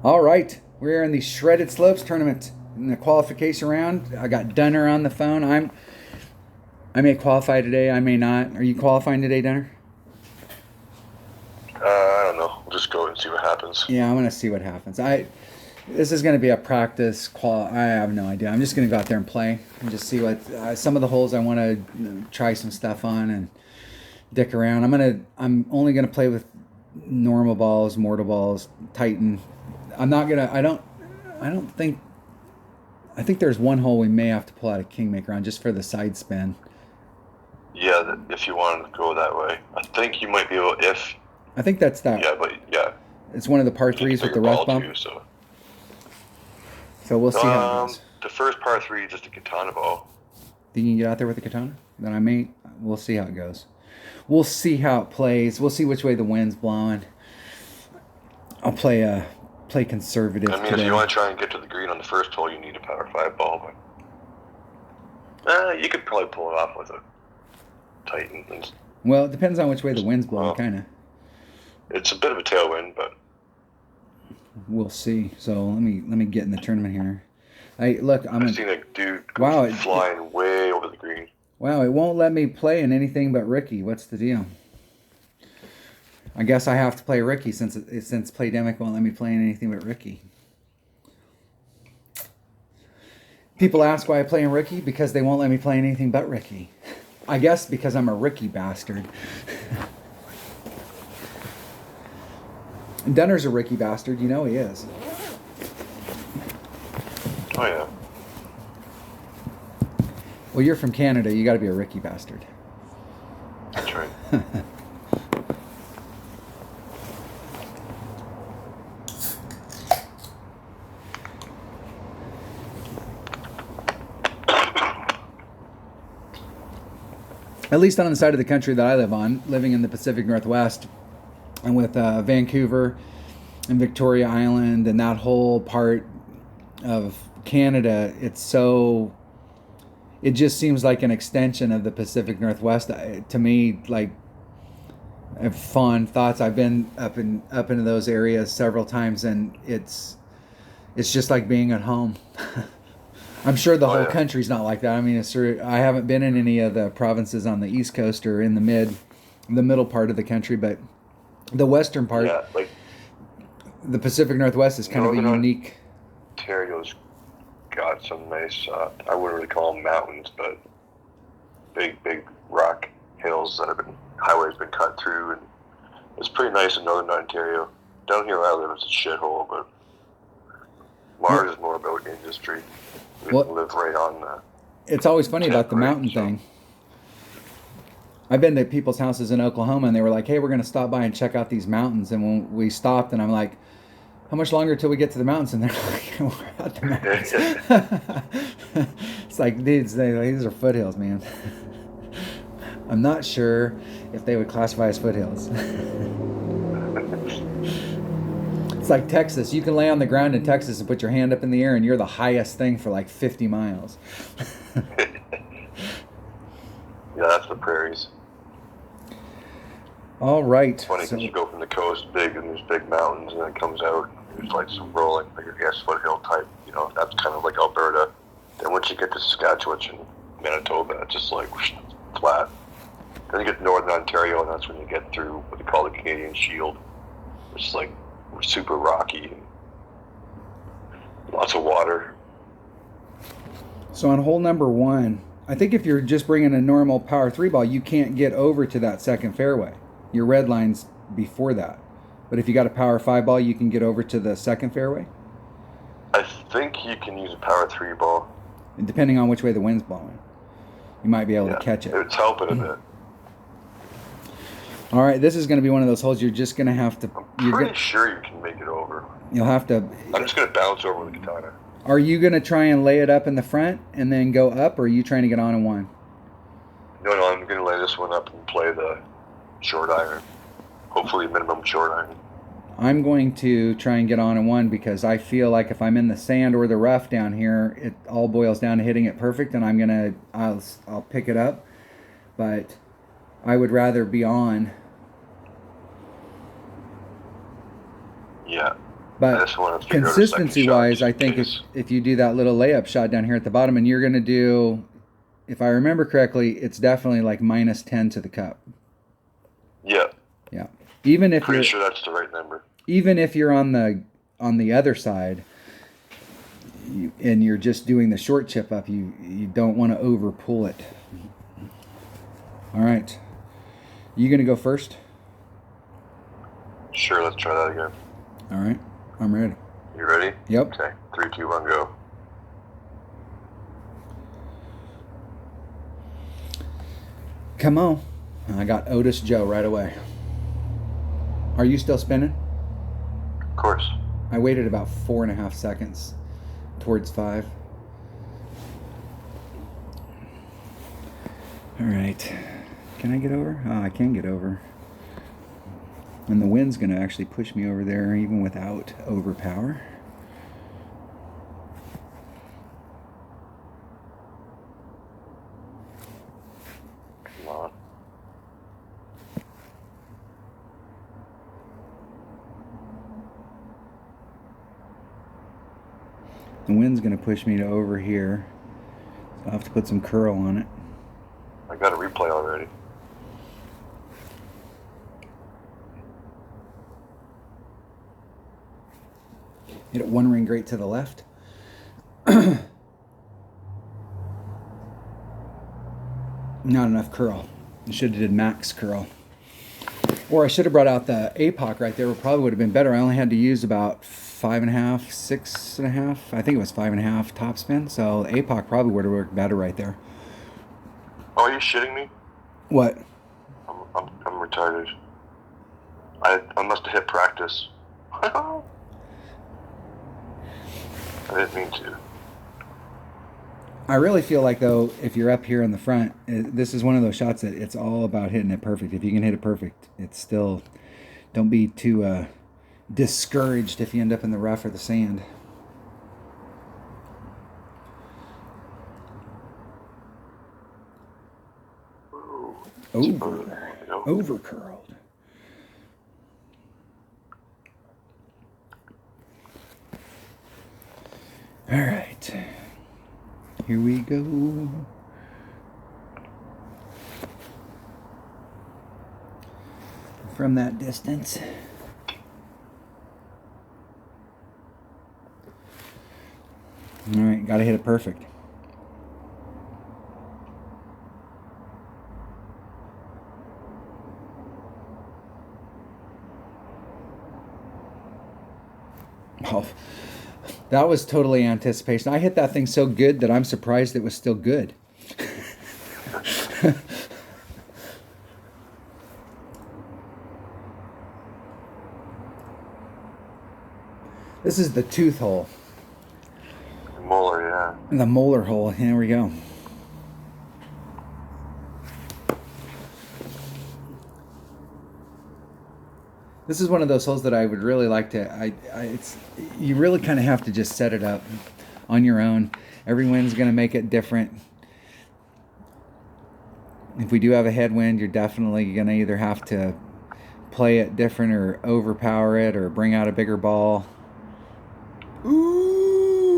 All right, we're in the Shredded Slopes tournament in the qualification round. I got Dunner on the phone. I may qualify today. I may not. Are you qualifying today, Dunner? I don't know. We'll just go and see what happens. Yeah, I'm gonna see what happens. This is gonna be a practice qual. I have no idea. I'm just gonna go out there and play and just see what some of the holes I want to try some stuff on and dick around. I'm only gonna play with normal balls, mortal balls, Titan. I'm not gonna. I don't think. I think there's one hole we may have to pull out a Kingmaker on just for the side spin. Yeah, if you wanted to go that way. I think you might be able, if... I think that's that. Yeah, but yeah. It's one of the par You threes can with take the your rough ball bump. too, so... So we'll see how it goes. The first par 3 is just a katana ball. Think you can get out there with the katana? Then I may. We'll see how it goes. We'll see how it plays. We'll see which way the wind's blowing. I'll play conservative I mean, today. if you want to try and get to the green on the first hole, you need a power 5 ball, but... you could probably pull it off with a Titan. Well, it depends on which way the wind's blowing, kind of. It's a bit of a tailwind, but... We'll see. So let me get in the tournament here. I've seen a dude flying way over the green. Wow, it won't let me play in anything but Ricky. What's the deal? I guess I have to play Ricky since Playdemic won't let me play in anything but Ricky. People ask why I play in Ricky because they won't let me play in anything but Ricky. I guess because I'm a Ricky bastard. Dunner's a Ricky bastard. You know he is. Oh, yeah. Well, you're from Canada. You got to be a Ricky bastard. That's right. At least on the side of the country that I live on, living in the Pacific Northwest, and with Vancouver and Victoria Island and that whole part of Canada, it just seems like an extension of the Pacific Northwest. To me, like, I have fond thoughts. I've been up into those areas several times, and it's just like being at home. I'm sure the whole country's not like that. I mean, I haven't been in any of the provinces on the East Coast or in the middle part of the country, but the western part, the Pacific Northwest, is kind of a unique. Ontario's got some nice, I wouldn't really call them mountains, but big rock hills that highways been cut through, and it's pretty nice in northern Ontario. Down here where I live, it's a shithole, but Mars is more about industry. We live right on the... It's always funny about the mountain thing. I've been to people's houses in Oklahoma, and they were like, hey, we're going to stop by and check out these mountains. And when we stopped, and I'm like, how much longer till we get to the mountains? And they're like, we're at the mountains. It's like, these are foothills, man. I'm not sure if they would classify as foothills. It's like Texas. You can lay on the ground in Texas and put your hand up in the air, and you're the highest thing for like 50 miles. Yeah, that's the prairies. All right. It's funny because you go from the coast big, and there's big mountains, and then it comes out, there's like some rolling, I guess, foothill type. That's kind of like Alberta. Then once you get to Saskatchewan and Manitoba, it's just like flat. Then you get to northern Ontario, and that's when you get through what they call the Canadian Shield. It's like super rocky and lots of water. So on hole number 1, I think if you're just bringing a normal power 3 ball, you can't get over to that second fairway. Your red line's before that. But if you got a power 5 ball, you can get over to the second fairway? I think you can use a power 3 ball. And depending on which way the wind's blowing, you might be able to catch it. It's helping a bit. All right, this is going to be one of those holes you're just going to have to... I'm pretty sure you can make it over. You'll have to... I'm just going to bounce over with the katana. Are you going to try and lay it up in the front and then go up, or are you trying to get on in one? No, I'm going to lay this one up and play the short iron. Hopefully minimum short iron. I'm going to try and get on in one because I feel like if I'm in the sand or the rough down here, it all boils down to hitting it perfect, and I'll pick it up. But I would rather be on. Yeah. But just want to figure out a second consistency shot wise, just I in think case. if you do that little layup shot down here at the bottom, and you're going to do, if I remember correctly, it's definitely like -10 to the cup. Yeah. Yeah. Even if Pretty sure that's the right number. even if you're on the other side, and you're just doing the short chip up, you don't want to over pull it. All right. You going to go first? Sure, let's try that again. All right. I'm ready. You ready? Yep. Okay. 3, 2, 1, go. Come on. I got Otis Joe right away. Are you still spinning? Of course. I waited about 4.5 seconds towards 5. All right. Can I get over? Oh, I can get over. And the wind's going to actually push me over there even without overpower. Come on. The wind's going to push me to over here. So I'll have to put some curl on it. I got a replay already. Hit it one ring great to the left. Not enough curl. I should have did max curl. Or I should have brought out the APOC right there. It probably would have been better. I only had to use about 5.5, 6.5. I think it was 5.5 top spin. So the APOC probably would have worked better right there. Oh, are you shitting me? What? I'm retarded. I must have hit practice. I didn't mean to. I really feel like, though, if you're up here in the front, this is one of those shots that it's all about hitting it perfect. If you can hit it perfect, it's still... Don't be too discouraged if you end up in the rough or the sand. Over curled. All right. Here we go. From that distance. All right, got to hit it perfect. Oh, that was totally anticipation. I hit that thing so good that I'm surprised it was still good. This is the tooth hole. Molar, yeah. The molar hole. Here we go. This is one of those holes that I would really like to. You really kind of have to just set it up on your own. Every wind's going to make it different. If we do have a headwind, you're definitely going to either have to play it different or overpower it or bring out a bigger ball. Ooh,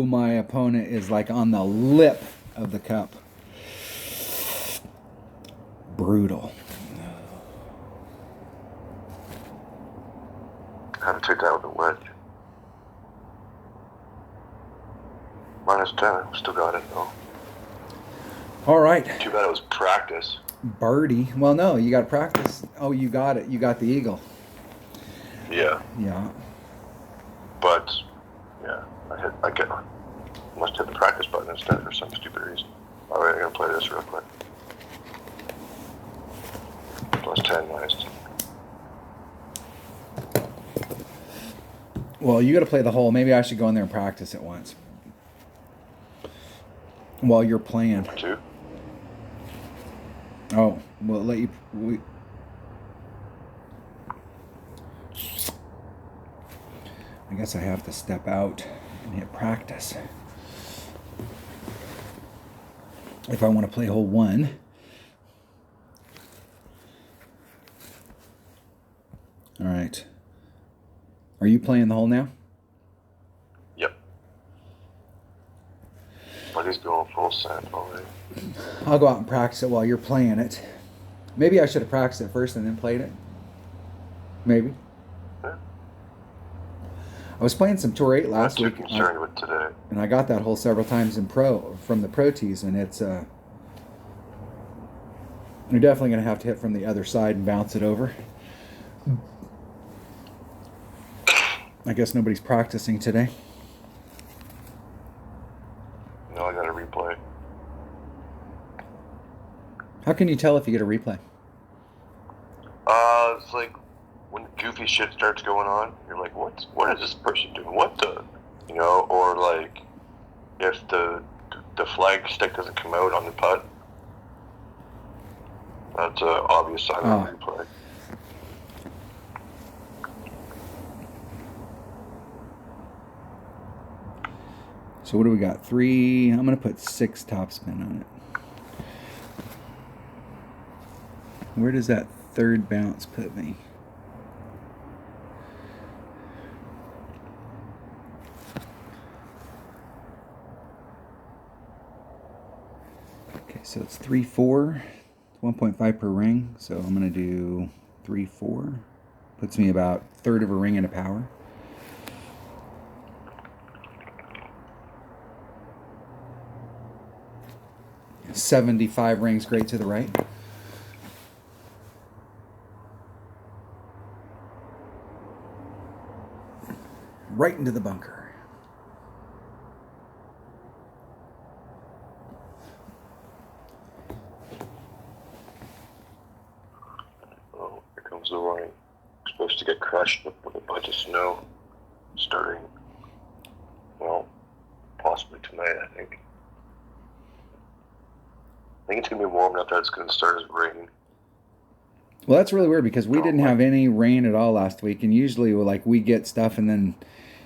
my opponent is like on the lip of the cup. Brutal. I had to take that with a wedge. -10. Still got it though. All right. Too bad it was practice. Birdie. Well, no, you got to practice. Oh, you got it. You got the eagle. Yeah. Yeah. But yeah, must hit the practice button instead for some stupid reason. All right, I'm gonna play this real quick. +10, -10. Well, you got to play the hole. Maybe I should go in there and practice it once while you're playing. 2. Oh, we'll let you. I guess I have to step out and hit practice if I want to play hole 1. All right. Are you playing the hole now? Yep. Buddy's going full send already. I'll go out and practice it while you're playing it. Maybe I should have practiced it first and then played it. Maybe. Yeah. I was playing some Tour 8 last Not week. too concerned with today. And I got that hole several times in from the pro tees, and it's you're definitely going to have to hit from the other side and bounce it over. I guess nobody's practicing today. No, I got a replay. How can you tell if you get a replay? It's like when goofy shit starts going on, you're like, what is this person doing? What the, or like if the flag stick doesn't come out on the putt, that's an obvious sign of a replay. So what do we got? 3. I'm going to put 6 topspin on it. Where does that third bounce put me? Okay, so it's 3-4, 1.5 per ring. So I'm going to do 3-4. Puts me about a third of a ring into power. $75 rings great to the right. Right into the bunker. Oh, here comes the rain. Supposed to get crushed with a bunch of snow starting, well, possibly tonight, I think. I think it's going to be warm enough that it's going to start as rain. Well, that's really weird because we didn't have any rain at all last week, and usually we get stuff, and then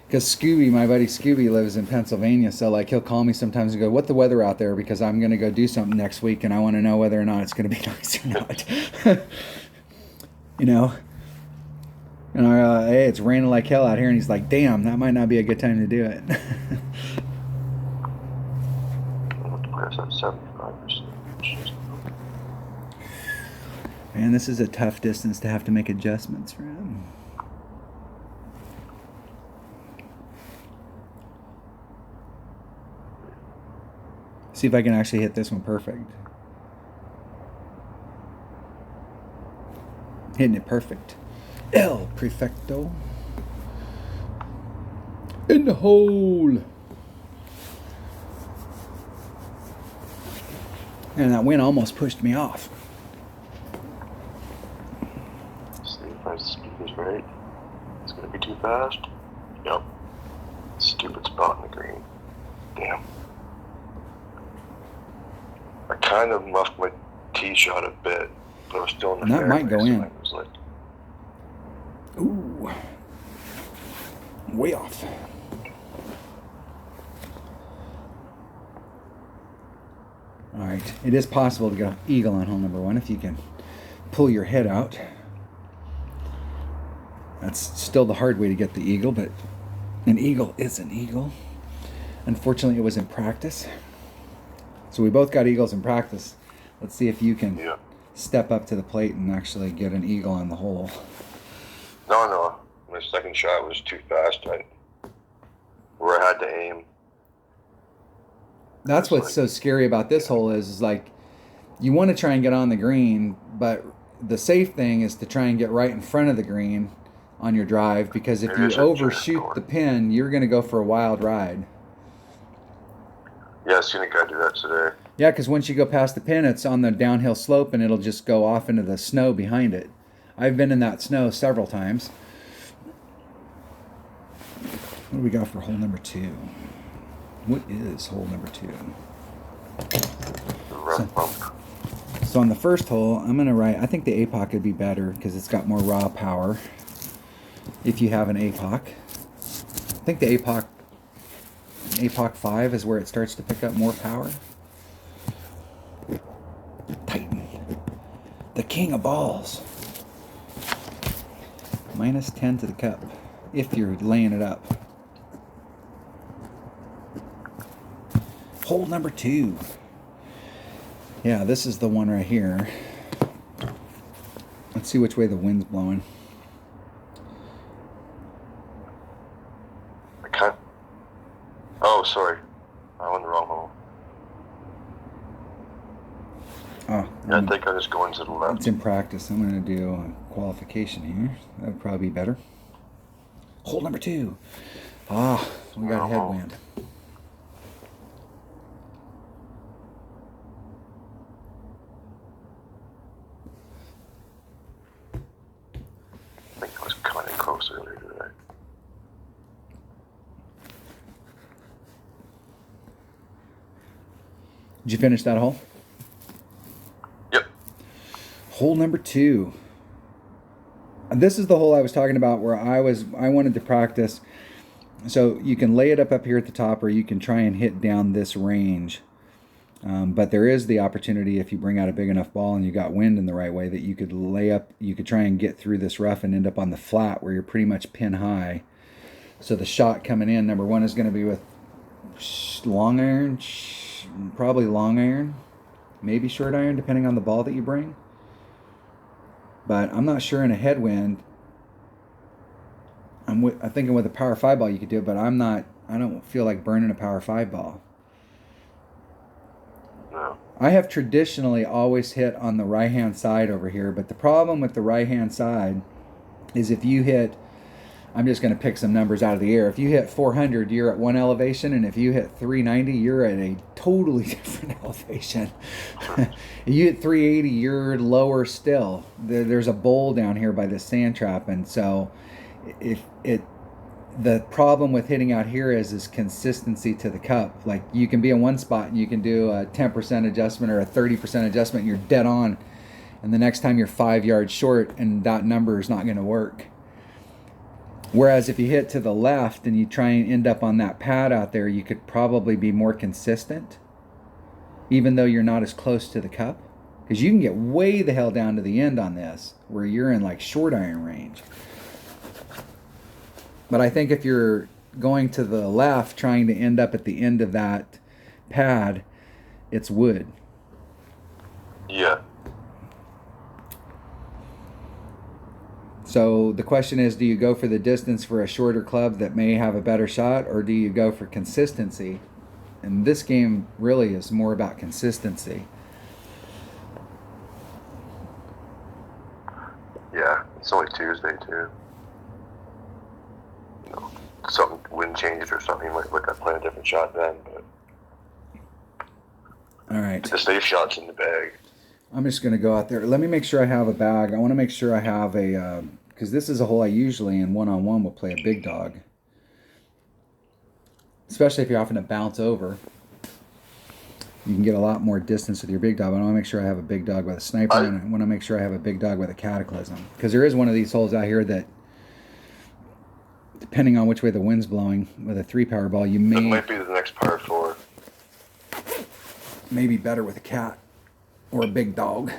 because Scooby, my buddy Scooby, lives in Pennsylvania, so like he'll call me sometimes and go, "What's the weather out there?" Because I'm going to go do something next week, and I want to know whether or not it's going to be nice or not. And hey, it's raining like hell out here, and he's like, "Damn, that might not be a good time to do it." Press at 75%. Man, this is a tough distance to have to make adjustments from. See if I can actually hit this one perfect. Hitting it perfect. El Prefecto. In the hole. And that wind almost pushed me off. See if my speed is right. It's going to be too fast. Yep. Stupid spot in the green. Damn. I kind of muffed my tee shot a bit, but I was still in the fairway. That might go in. I was like, ooh. Way off. All right. It is possible to get an eagle on hole number 1 if you can pull your head out. That's still the hard way to get the eagle, but an eagle is an eagle. Unfortunately, it was in practice. So we both got eagles in practice. Let's see if you can step up to the plate and actually get an eagle on the hole. No. My second shot was too fast. Where I had to aim. That's what's so scary about this hole is like you want to try and get on the green, but the safe thing is to try and get right in front of the green on your drive, because if you overshoot the pin, you're going to go for a wild ride. Yeah, I seen a guy do that today. Yeah, because once you go past the pin, it's on the downhill slope, and it'll just go off into the snow behind it. I've been in that snow several times. What do we got for hole number 2? What is hole number 2? So on the first hole, I'm going to write, I think the APOC would be better because it's got more raw power if you have an APOC. I think the APOC 5 is where it starts to pick up more power. Titan. The king of balls. -10 to the cup. if you're laying it up. Hole number 2. Yeah, this is the one right here. Let's see which way the wind's blowing. Oh, sorry. I'm in the wrong hole. Oh, yeah, I think I'm just going to the left. It's in practice. I'm going to do a qualification here. That would probably be better. Hole number 2. Ah, we got a headwind. I think I was kind of close earlier today. Did you finish that hole? Yep. Hole number 2. And this is the hole I was talking about where I wanted to practice. So you can lay it up here at the top, or you can try and hit down this range. But there is the opportunity, if you bring out a big enough ball and you got wind in the right way, that you could lay up, you could try and get through this rough and end up on the flat where you're pretty much pin high. So the shot coming in, number 1, is going to be with long iron, probably long iron, maybe short iron, depending on the ball that you bring. But I'm not sure in a headwind. I'm thinking with a power 5 ball you could do it, but I don't feel like burning a power 5 ball. No. I have traditionally always hit on the right hand side over here, but the problem with the right hand side is if you hit, I'm just going to pick some numbers out of the air. If you hit 400, you're at one elevation, and if you hit 390, you're at a totally different elevation. If you hit 380, you're lower still. There's a bowl down here by the sand trap, and so the problem with hitting out here is consistency to the cup. Like, you can be in one spot and you can do a 10% adjustment or a 30% adjustment, and you're dead on, and the next time you're 5 yards short, and that number is not going to work. Whereas if you hit to the left and you try and end up on that pad out there, you could probably be more consistent, even though you're not as close to the cup. Because you can get way the hell down to the end on this, where you're in like short iron range. But I think if you're going to the left, trying to end up at the end of that pad, it's wood. Yeah. So the question is, do you go for the distance for a shorter club that may have a better shot, or do you go for consistency? And this game really is more about consistency. Yeah, it's only Tuesday too. You know, something wind changes or something, you might look at playing a different shot then. But all right, the safe shot's in the bag. I'm just going to go out there. Let me make sure I have a bag. I want to make sure I have a, because this is a hole I usually in one-on-one will play a big dog. Especially if you're having to bounce over. You can get a lot more distance with your big dog. But I want to make sure I have a big dog with a sniper, and I want to make sure I have a big dog with a cataclysm. Because there is one of these holes out here that, depending on which way the wind's blowing, with a 3-power ball, you may... That might be the next par 4. May be better with a cat. Or a big dog.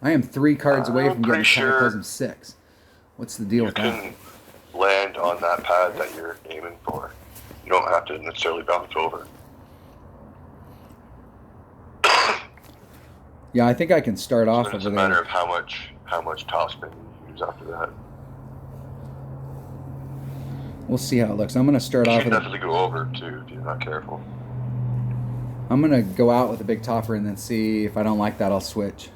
I am 3 cards away from getting Cataclysm 6. What's the deal with that? You can land on that pad that you're aiming for. You don't have to necessarily bounce over. Yeah, I think I can start off over there. It's a matter of how much topspin you use after that. We'll see how it looks. I'm going to start off with... You can definitely go over, too, if you're not careful. I'm going to go out with a big topper and then see if I don't like that, I'll switch.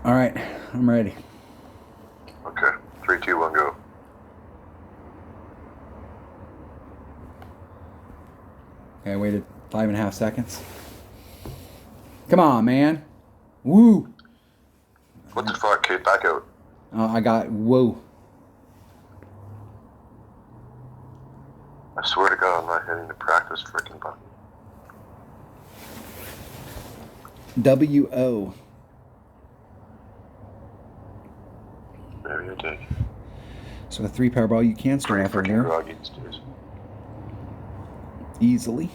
All right, I'm ready. Okay, 3, 2, 1, go. Okay, I waited 5.5 seconds. Come on, man. Woo! What the fuck, kid? Back out. I got whoa. I swear to God, I'm not hitting the practice freaking button. W-O. Maybe I did. So a 3-power ball, you can start off over there groggy these days. easily.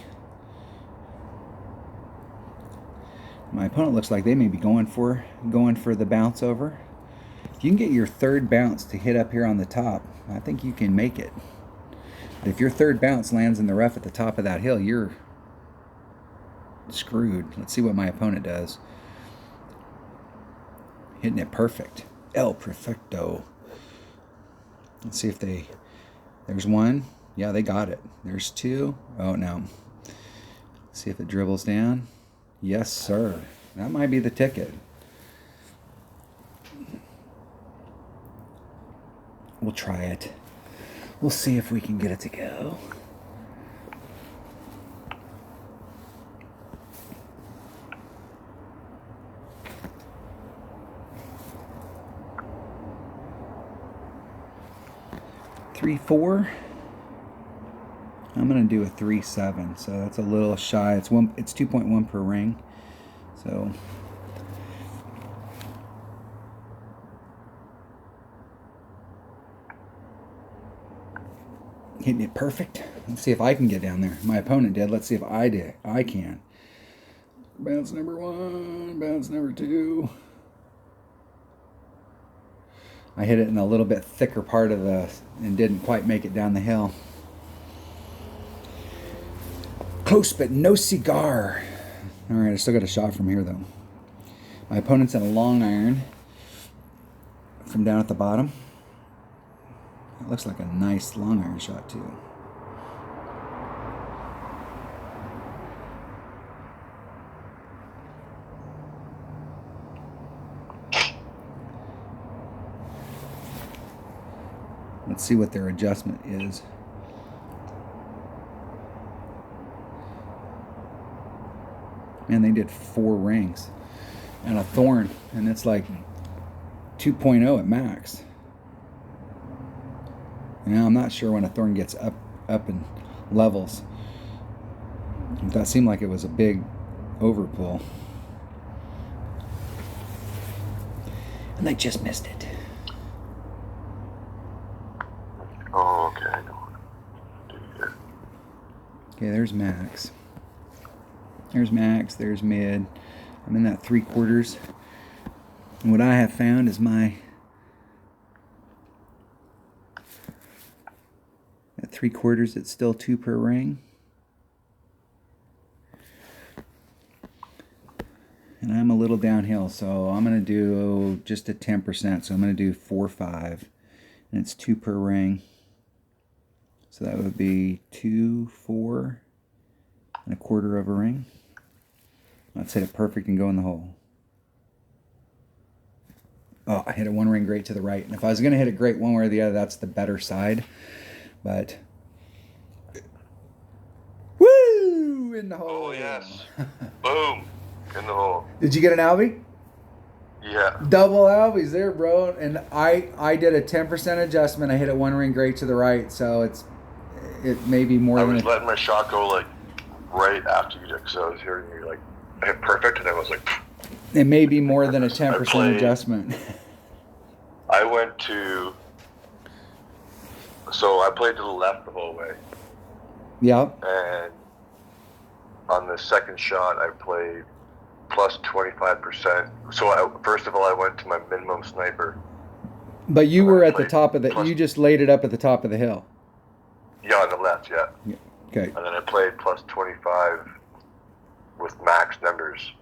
My opponent looks like they may be going for the bounce over. If you can get your third bounce to hit up here on the top, I think you can make it. But if your third bounce lands in the rough at the top of that hill, you're screwed. Let's see what my opponent does. Hitting it perfect. El Perfecto. Let's see if they... There's one. Yeah, they got it. There's two. Oh, no. Let's see if it dribbles down. Yes, sir. That might be the ticket. We'll try it. We'll see if we can get it to go. Three, 4. I'm gonna do a 3-7, so that's a little shy. It's 2.1 per ring. So hitting it perfect. Let's see if I can get down there. My opponent did. Let's see if I can. Bounce number 1, bounce number 2. I hit it in a little bit thicker part of and didn't quite make it down the hill. Close, but no cigar. All right, I still got a shot from here, though. My opponent's in a long iron from down at the bottom. It looks like a nice long iron shot, too. Let's see what their adjustment is. Man, they did 4 rings and a thorn, and it's like 2.0 at max. Now I'm not sure when a thorn gets up in levels. That seemed like it was a big overpull, and they just missed it. Oh, okay. Okay, there's max. There's max, there's mid. I'm in that 3/4. And what I have found is at 3/4, it's still 2 per ring. And I'm a little downhill, so I'm going to do just a 10%. So I'm going to do 4/5. And it's 2 per ring. So that would be 2, 4, and 1/4 of a ring. Let's hit it perfect and go in the hole. Oh, I hit it 1 ring great to the right. And if I was going to hit it great one way or the other, that's the better side. But, woo! In the hole. Oh, yes. Boom. In the hole. Did you get an Albie? Yeah. Double Albies there, bro. And I did a 10% adjustment. I hit it 1 ring great to the right. So it may be more than... I was letting my shot go, like, right after you did, because I was hearing you, like, I hit perfect, and I was like... It may be more than a 10% adjustment. I went to... So I played to the left the whole way. Yep. And on the second shot, I played plus 25%. So first of all, I went to my minimum sniper. But you were at the top of you just laid it up at the top of the hill. Yeah, on the left, yeah. Okay. And then I played plus 25 with max numbers.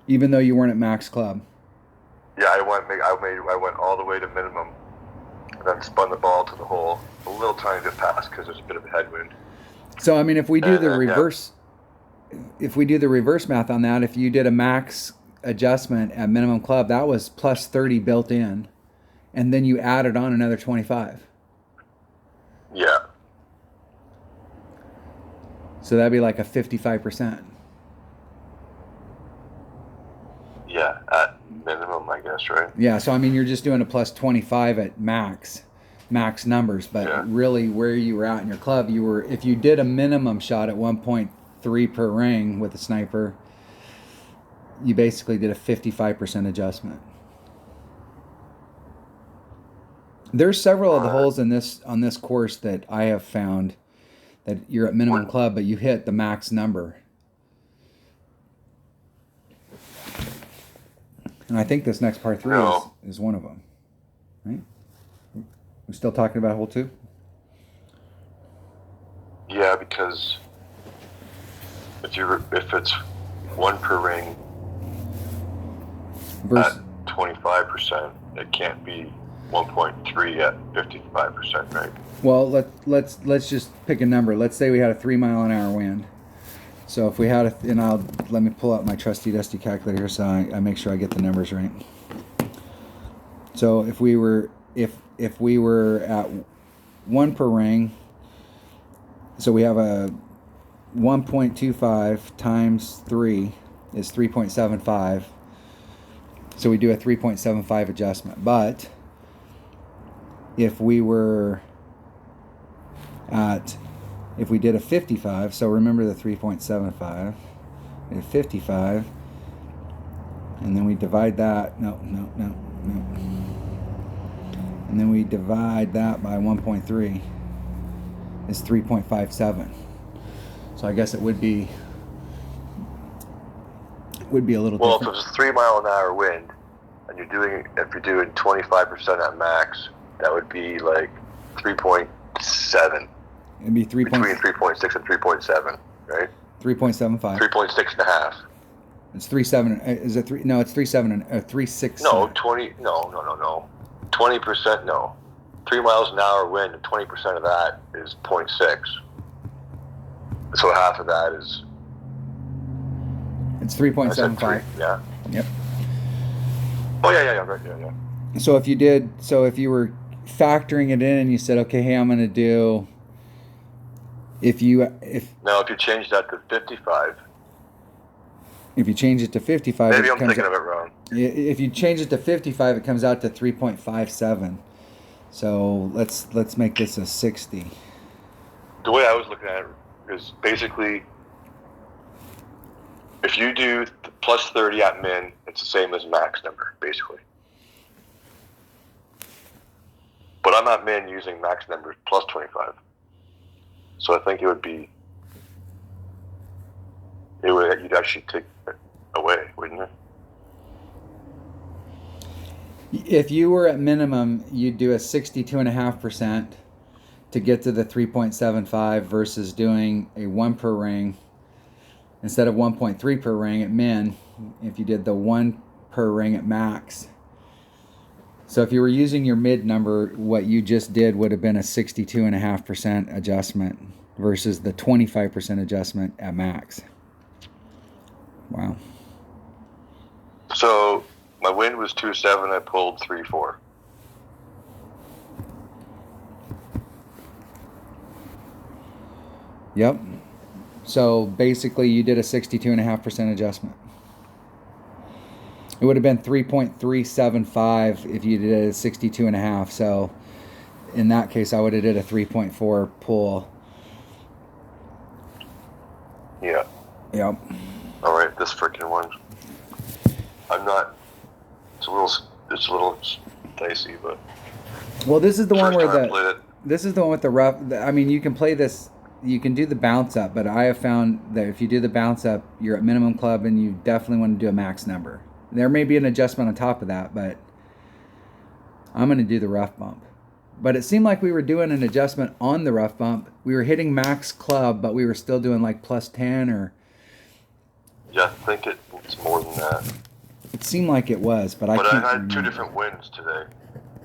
Even though you weren't at max club. Yeah, I went all the way to minimum, and then spun the ball to the hole. A little tiny bit past because there's a bit of a headwind. So I mean, if we do the reverse, if we do the reverse math on that, if you did a max adjustment at minimum club, that was plus 30 built in, and then you added on another 25. Yeah. So that'd be like a 55%. Yeah, at minimum, I guess, right? Yeah, so I mean, you're just doing a plus 25 at max numbers, but really where you were at in your club, if you did a minimum shot at 1.3 per ring with a sniper, you basically did a 55% adjustment. There's several of the holes on this course that I have found that you're at minimum club, but you hit the max number. And I think this next par 3 is one of them. right? We're still talking about hole 2? Yeah, because if it's 1 per ring Versus, at 25%, it can't be 1.3 at 55%, right? well, let's just pick a number. Let's say we had a 3-mile-an-hour wind. So if we had let me pull out my trusty dusty calculator here so I make sure I get the numbers right. So if we were at 1 per ring, so we have a 1.25 times 3 is 3.75. So we do a 3.75 adjustment. But if we did a 55, so remember the 3.75, we did 55, and then we divide that, no. And then we divide that by 1.3, is 3.57. So I guess it would be a little well, different. if it's a 3-mile-an-hour wind, and if you're doing 25% at max, that would be like 3.7. It'd be between 3.6 and 3.7, right? 3.75. 3.6 and a half. It's 3.7. Is it 3? No, it's 3.7 and 3.6. No, 20. No. 20%. No. 3 miles an hour wind, and 20% of that is 0.6. So half of that is. It's 3.75. Yeah. Yep. Oh yeah, right, yeah. So if you were factoring it in and you said, okay, hey, I'm going to do. If you change that to 55. If you change it to 55, maybe I'm thinking of it wrong. If you change it to 55, it comes out to 3.57. So let's make this a 60. The way I was looking at it is basically, if you do plus 30 at min, it's the same as max number, basically. But I'm at min using max numbers plus 25. So I think you'd actually take it away, wouldn't it? If you were at minimum, you'd do a 62.5% to get to the 3.75 versus doing a 1 per ring instead of 1.3 per ring at min. If you did the 1 per ring at max. So if you were using your mid number, what you just did would have been a 62.5% adjustment versus the 25% adjustment at max. Wow. So my wind was 2.7, I pulled 3.4. Yep. So basically you did a 62.5% adjustment. It would have been 3.375 if you did a 62.5. So in that case, I would have did a 3.4 pull. Yeah. Yep. All right, this freaking one. It's a little dicey, but. Well, this is the one where this is the one with the rough. I mean, you can play this. You can do the bounce up, but I have found that if you do the bounce up, you're at minimum club, and you definitely want to do a max number. There may be an adjustment on top of that, but I'm going to do the rough bump. But it seemed like we were doing an adjustment on the rough bump. We were hitting max club, but we were still doing like plus 10 or. Yeah, I think it's more than that. It seemed like it was, but I can't had remember. 2 different winds today.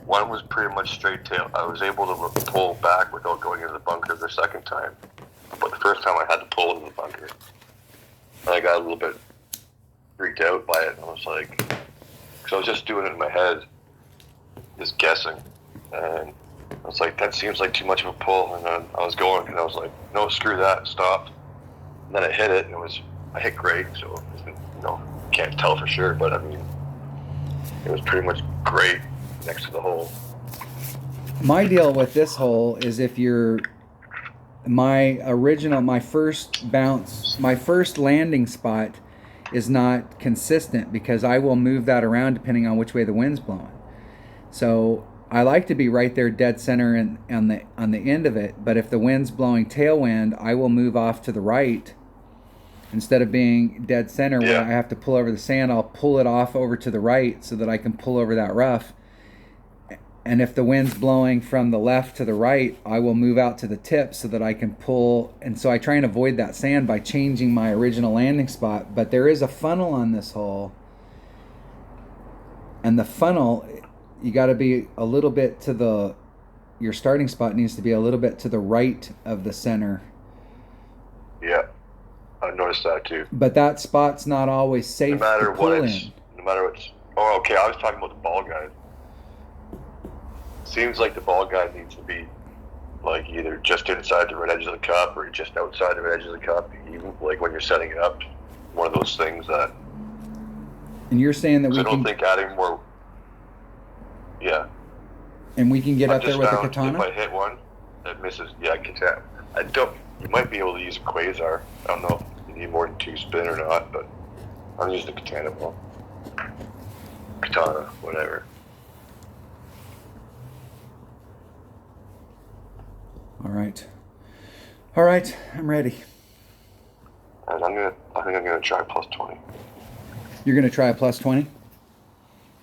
One was pretty much straight tail. I was able to pull back without going into the bunker the second time. But the first time I had to pull into the bunker. And I got a little bit freaked out by it. I was like, because I was just doing it in my head, just guessing. And I was like, that seems like too much of a pull. And then I was going, and I was like, no, screw that, stopped. And then I hit it, and I hit great, so, can't tell for sure, but I mean, it was pretty much great next to the hole. My deal with this hole is if my first bounce, my first landing spot is not consistent because I will move that around depending on which way the wind's blowing. So I like to be right there dead center and on the end of it, but if the wind's blowing tailwind, I will move off to the right. Instead of being dead center where I have to pull over the sand, I'll pull it off over to the right so that I can pull over that rough. And if the wind's blowing from the left to the right, I will move out to the tip so that I can pull. And so I try and avoid that sand by changing my original landing spot. But there is a funnel on this hole. And the funnel, you got to be a little bit to the, your starting spot needs to be a little bit to the right of the center. Yeah, I noticed that too. But that spot's not always safe to pull in. No matter what. Oh, okay. I was talking about the ball guide. Seems like the ball guide needs to be like either just inside the red edge of the cup or just outside the red edge of the cup. Even like when you're setting it up, one of those things that. And you're saying that we can. I don't think adding more. Yeah. And we can get up there with a katana. If I hit one, it misses. Yeah, katana. I don't. You might be able to use a quasar. I don't know if you need more than 2 spin or not, but I'm using the katana ball. Katana, whatever. All right, I'm ready. And I think I'm gonna try plus 20. You're gonna try a plus 20?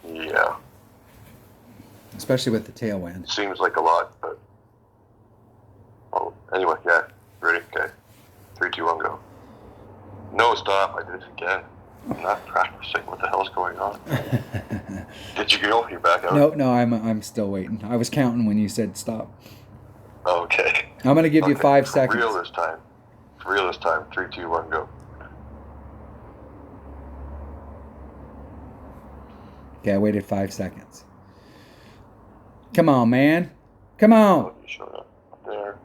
Yeah. Especially with the tailwind. Seems like a lot, but anyway, yeah. Ready? Okay. 3, 2, 1, go. No, stop! I did it again. I'm not practicing. What the hell's going on? Did you go? You're back out? No, I'm still waiting. I was counting when you said stop. Okay. I'm gonna give you 5 seconds. For real this time. 3, 2, 1, go. Okay, I waited 5 seconds. Come on, man. Come on. Oh, you showed up there.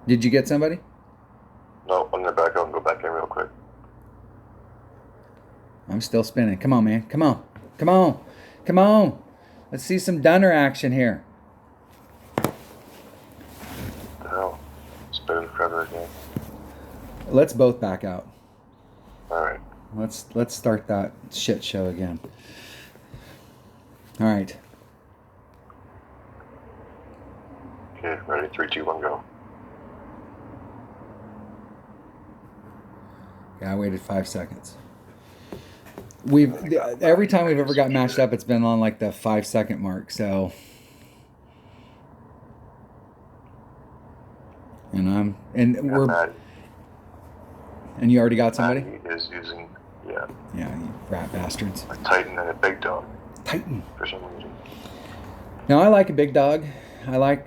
Did you get somebody? No, I'm gonna back out and go back in real quick. I'm still spinning. Come on, man. Come on. Come on. Come on. Let's see some dunner action here. What the hell? Spinning forever again. Let's both back out. All right. Let's start that shit show again. All right. Okay, ready? 3, 2, 1, go. Yeah, I waited 5 seconds. Every time we've ever got matched up, it's been on like the 5-second mark. So, and you already got somebody. He is using, yeah. Yeah, you rat bastards. A Titan and a big dog. Titan. For some reason. Now I like a big dog. I like.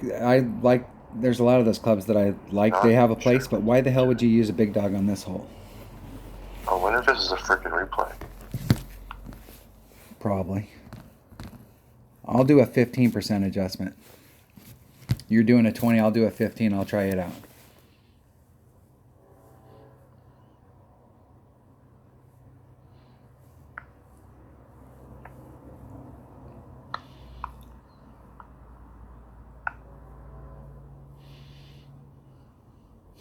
There's a lot of those clubs that I like. They have a place, but why the hell would you use a big dog on this hole? I wonder if this is a freaking replay. Probably. I'll do a 15% adjustment. You're doing a 20, I'll do a 15. I'll try it out.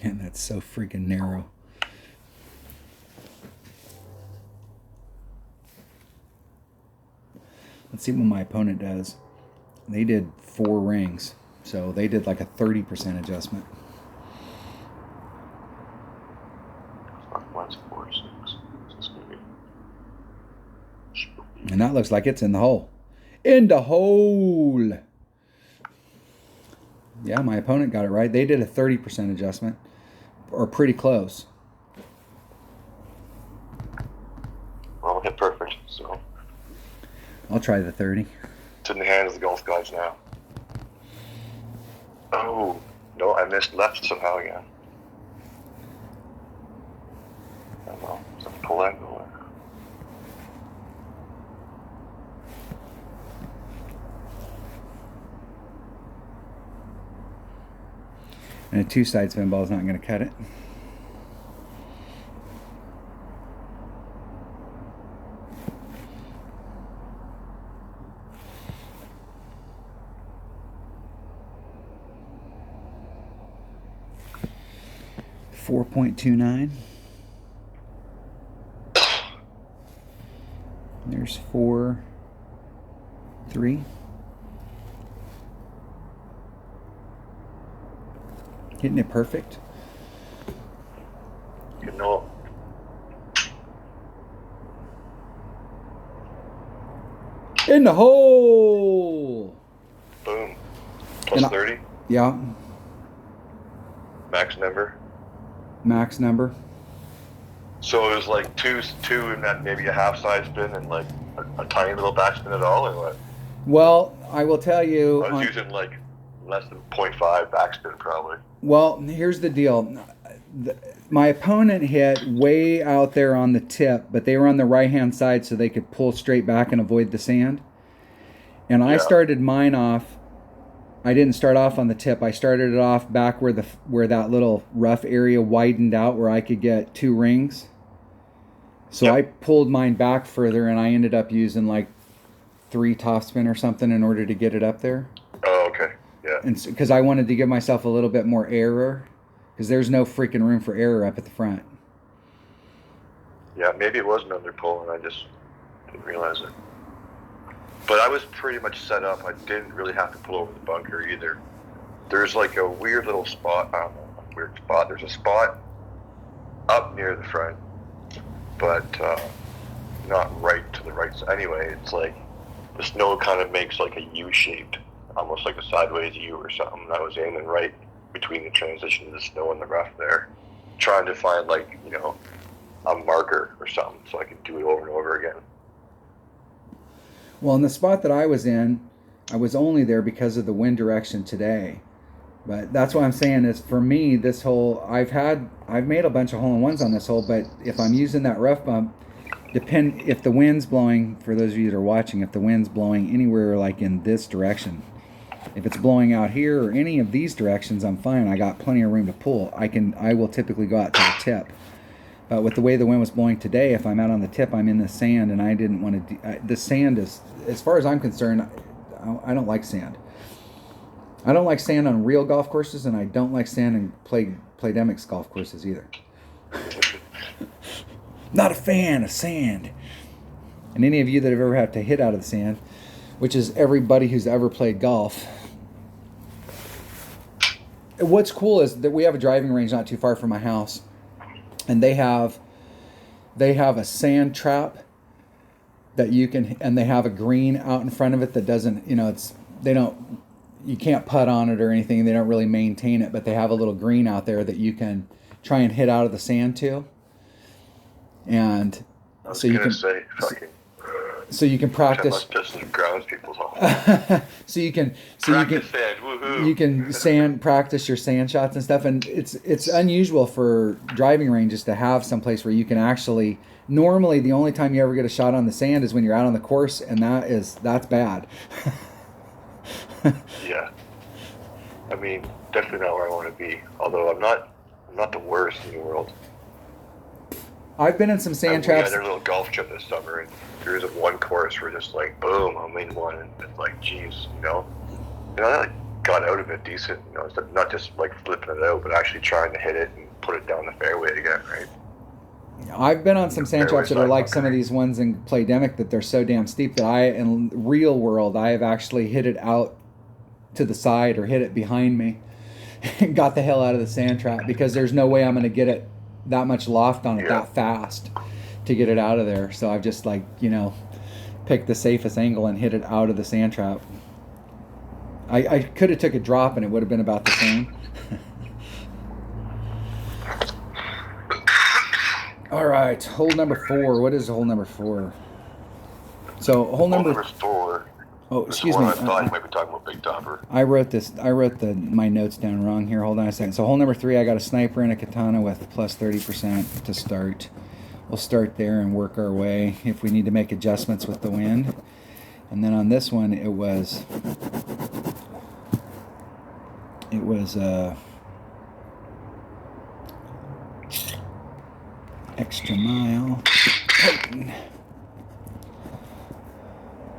Man, that's so freaking narrow. Let's see what my opponent does. They did 4 rings, so they did like a 30% adjustment. Mine's 4, 6. And that looks like it's in the hole. In the hole! Yeah, my opponent got it right. They did a 30% adjustment, or pretty close. Well, hit perfect, so. I'll try the 30. It's in the hands of the golf guys now. Oh, no, I missed left somehow again. I don't know, it's a pull angle there. And a 2-side spin ball is not going to cut it. .29. There's 4, 3. Hitting it perfect. You know. In the hole! Plus 30? Yeah. Max number? Max number. So it was like two and then maybe a half side spin and like a tiny little backspin at all, or what? Well, I will tell you. I was using like less than 0.5 backspin probably. Well, here's the deal. My opponent hit way out there on the tip, but they were on the right-hand side so they could pull straight back and avoid the sand. And I started mine off. I didn't start off on the tip. I started it off back where that little rough area widened out where I could get 2 rings. So I pulled mine back further, and I ended up using like 3 topspin or something in order to get it up there. Oh, okay. Yeah. And because I wanted to give myself a little bit more error, because there's no freaking room for error up at the front. Yeah, maybe it was an underpull, and I just didn't realize it. But I was pretty much set up. I didn't really have to pull over the bunker either. There's like a weird little spot. I don't know, a weird spot. There's a spot up near the front, but not right to the right side. Anyway, it's like the snow kind of makes like a U-shaped, almost like a sideways U or something. I was aiming right between the transition of the snow and the rough there, trying to find like, you know, a marker or something so I could do it over and over again. Well, in the spot that I was in, I was only there because of the wind direction today. But that's what I'm saying is, for me, this hole, I've made a bunch of hole-in-ones on this hole, but if I'm using that rough bump, if the wind's blowing, for those of you that are watching, if the wind's blowing anywhere like in this direction, if it's blowing out here or any of these directions, I'm fine. I got plenty of room to pull. I will typically go out to the tip. But with the way the wind was blowing today, if I'm out on the tip, I'm in the sand, and I didn't want to. The sand is, as far as I'm concerned, I don't like sand. I don't like sand on real golf courses, and I don't like sand in Playdemics golf courses either. Not a fan of sand. And any of you that have ever had to hit out of the sand, which is everybody who's ever played golf. What's cool is that we have a driving range not too far from my house, and they have a sand trap that you can, and they have a green out in front of it that doesn't, you can't putt on it or anything. They don't really maintain it, but they have a little green out there that you can try and hit out of the sand to. And so you can so you can practice. So you can practice your sand shots and stuff. And it's unusual for driving ranges to have some place where you can actually. Normally, the only time you ever get a shot on the sand is when you're out on the course, and that's bad. Yeah, I mean, definitely not where I want to be. Although I'm not the worst in the world. I've been in some sand traps. We had a little golf trip this summer, and there was one course where just like, boom, I'm in one, and it's like, geez, And I like got out of it decent, not just like flipping it out, but actually trying to hit it and put it down the fairway again, right? I've been on some sand traps that are like some of these ones in Playdemic that they're so damn steep that in real world, I have actually hit it out to the side or hit it behind me and got the hell out of the sand trap because there's no way I'm going to get it that much loft on it that fast to get it out of there. So I've just picked the safest angle and hit it out of the sand trap. I could have took a drop and it would have been about the same. All right, hole number 4. What is hole number 4? So hole number 4. Oh, excuse me. I thought you might be talking about Big Topper. I wrote my notes down wrong here. Hold on a second. So hole number 3, I got a sniper and a katana with plus 30% to start. We'll start there and work our way if we need to make adjustments with the wind. And then on this one, it was extra mile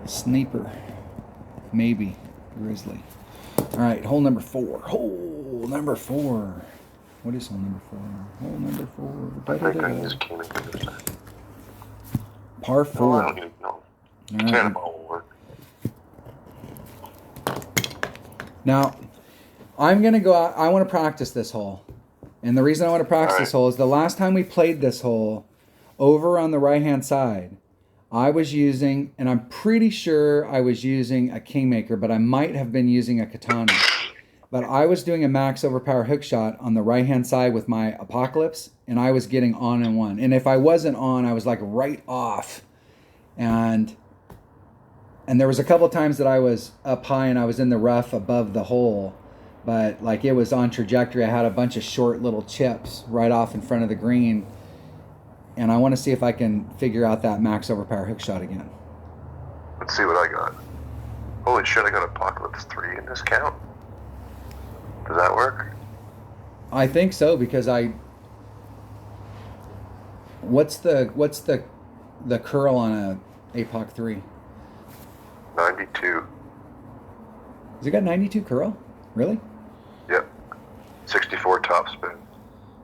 sniper, maybe grizzly. All right, hole number 4. Hole number 4. What is hole number 4? Hole number 4. I just came in here. Par 4. I don't even know. Right. Cannonball will work. Now, I'm gonna go out. I want to practice this hole. And the reason I want to practice this hole is the last time we played this hole over on the right-hand side, I was using, and I'm pretty sure I was using a Kingmaker, but I might have been using a katana. But I was doing a max overpower hook shot on the right hand side with my Apocalypse, and I was getting on and one. And if I wasn't on, I was like right off. And there was a couple times that I was up high and I was in the rough above the hole, but like it was on trajectory. I had a bunch of short little chips right off in front of the green, and I want to see if I can figure out that max overpower hook shot again. Let's see what I got. Holy shit, I got Apocalypse 3 in this count. Does that work? I think so, because what's the curl on a APOC 3? 92. Has it got 92 curl? Really? Yep. 64 top spin.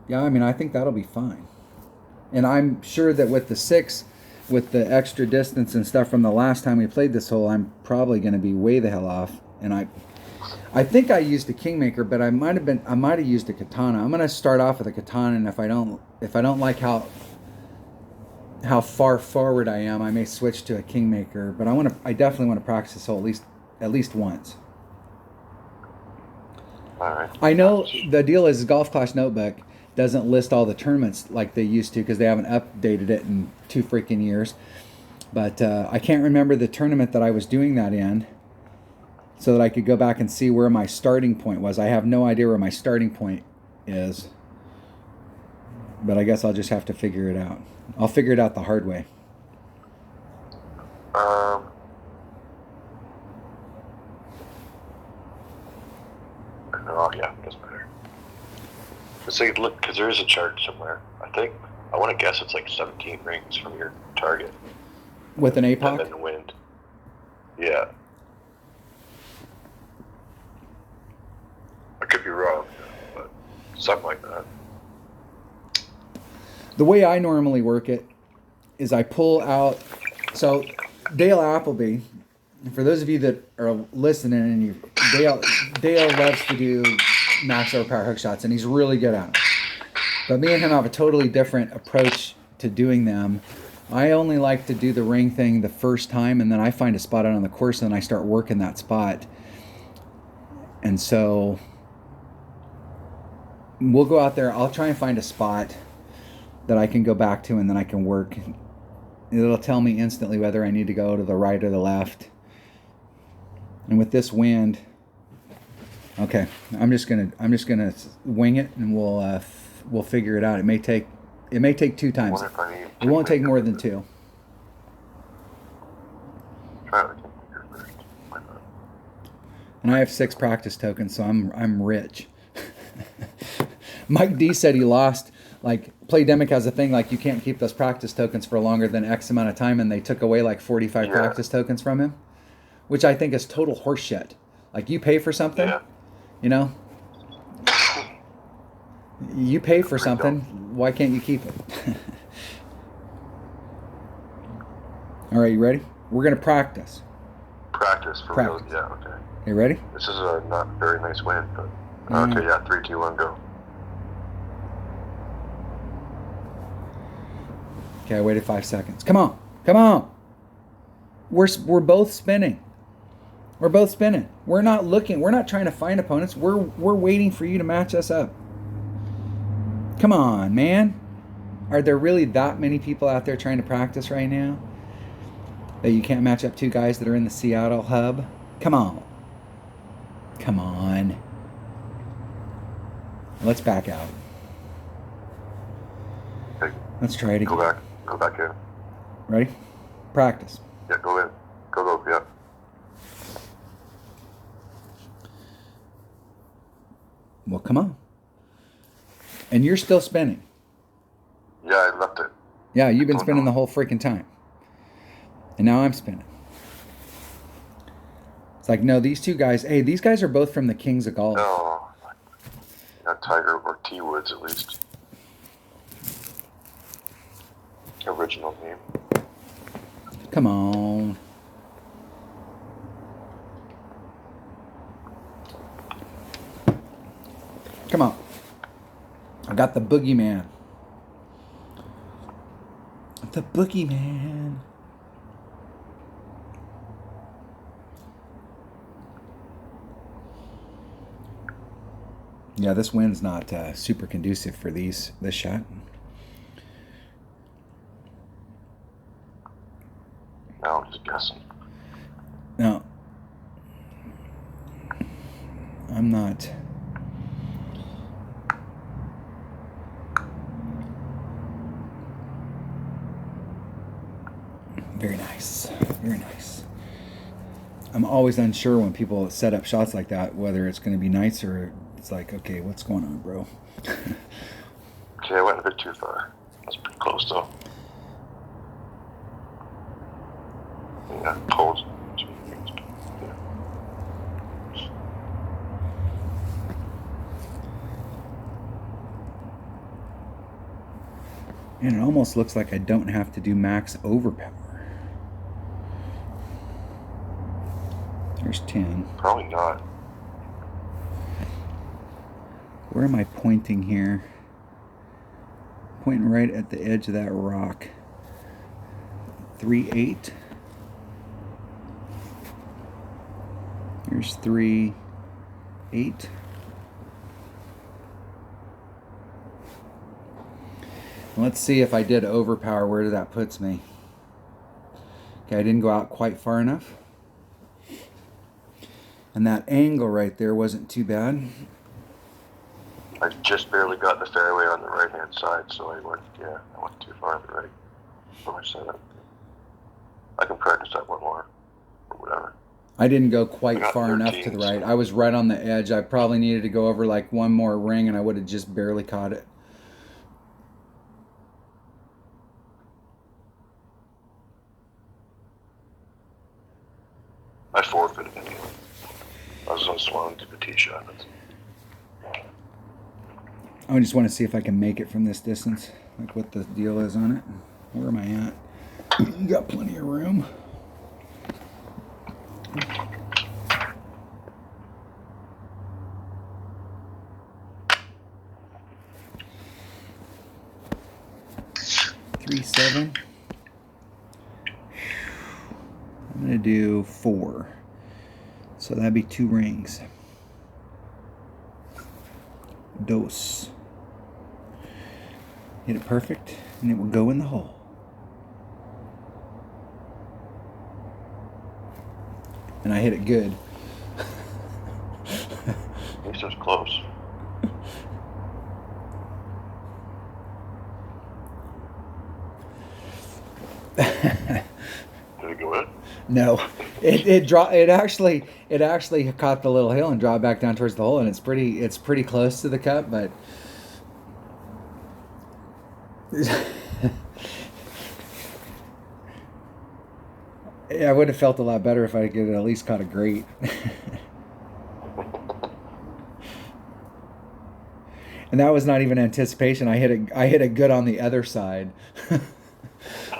Yeah, I mean, I think that'll be fine. And I'm sure that with the 6, with the extra distance and stuff from the last time we played this hole, I'm probably going to be way the hell off. And I think I used a Kingmaker, but I might have used a Katana. I'm going to start off with a Katana, and if I don't like how far forward I am, I may switch to a Kingmaker. But I definitely want to practice this hole at least once. All right. I know the deal is Golf Clash Notebook doesn't list all the tournaments like they used to, because they haven't updated it in 2 freaking years. But I can't remember the tournament that I was doing that in, so that I could go back and see where my starting point was. I have no idea where my starting point is, but I guess I'll just have to figure it out. I'll figure it out the hard way. Oh yeah, doesn't matter. Let's take a look, because there is a chart somewhere. I want to guess it's like 17 rings from your target. With an APOC? And then the wind. Yeah. I could be wrong, but something like that. The way I normally work it is I pull out. So Dale Appleby, for those of you that are listening, and Dale loves to do max overpower hook shots, and he's really good at them. But me and him have a totally different approach to doing them. I only like to do the ring thing the first time, and then I find a spot out on the course, and I start working that spot. And so we'll go out there. I'll try and find a spot that I can go back to, and then I can work. It'll tell me instantly whether I need to go to the right or the left. And with this wind, okay, I'm just gonna wing it, and we'll figure it out. It may take 2 times. It won't take more than 2. And I have 6 practice tokens, so I'm rich. Mike D said he lost. Like, Playdemic has a thing, like, you can't keep those practice tokens for longer than X amount of time, and they took away like 45 practice tokens from him, which I think is total horseshit. Like, you pay for something, you know? You pay for something, why can't you keep it? All right, you ready? We're going to practice. Practice, for real? Yeah, okay. You ready? This is a not very nice wind, but... Okay, yeah, 3, 2, 1, go. Okay, I waited 5 seconds. Come on, come on. We're both spinning. We're both spinning. We're not looking. We're not trying to find opponents. We're waiting for you to match us up. Come on, man. Are there really that many people out there trying to practice right now that you can't match up 2 guys that are in the Seattle hub? Come on. Come on. Let's back out. Okay. Let's try it again. Go back in. Ready? Practice. Yeah, go in. Go, yeah. Well, come on. And you're still spinning. Yeah, I left it. Yeah, you've been spinning the whole freaking time. And now I'm spinning. It's like, no, these 2 guys, hey, these guys are both from the Kings of Golf. No, not Tiger or T Woods, at least. Original name. Come on. Come on. I got the boogeyman. The boogeyman. Yeah, this wind's not super conducive for this shot. No, I'm just guessing. No, I'm not. Very nice. Very nice. I'm always unsure when people set up shots like that, whether it's going to be nice or it's like, okay, what's going on, bro? Okay, I went a bit too far. That's pretty close, though. Yeah, cold. Yeah. And it almost looks like I don't have to do max overpower. There's 10. Probably not. Where am I pointing here? Pointing right at the edge of that rock. 3-8. Here's 3-8. Let's see if I did overpower, where that puts me. Okay, I didn't go out quite far enough. And that angle right there wasn't too bad. I just barely got the fairway on the right-hand side, so I went too far to the right for my setup. I can practice that one more, or whatever. I didn't go quite got far enough 13, to the right. so- I was right on the edge. I probably needed to go over like one more ring, and I would have just barely caught it. I forfeited anyway. I was on Swan to the tee shot. I just want to see if I can make it from this distance, like what the deal is on it. Where am I at? You got plenty of room. Three, 7. I'm gonna do 4. So that'd be 2 rings. Dos. Hit it perfect, and it will go in the hole. And I hit it good. At least it was close. Did it go in? No, it actually caught the little hill and dropped back down towards the hole, and it's pretty close to the cup, but I would have felt a lot better if I could at least caught a great. And that was not even anticipation. I hit it good on the other side.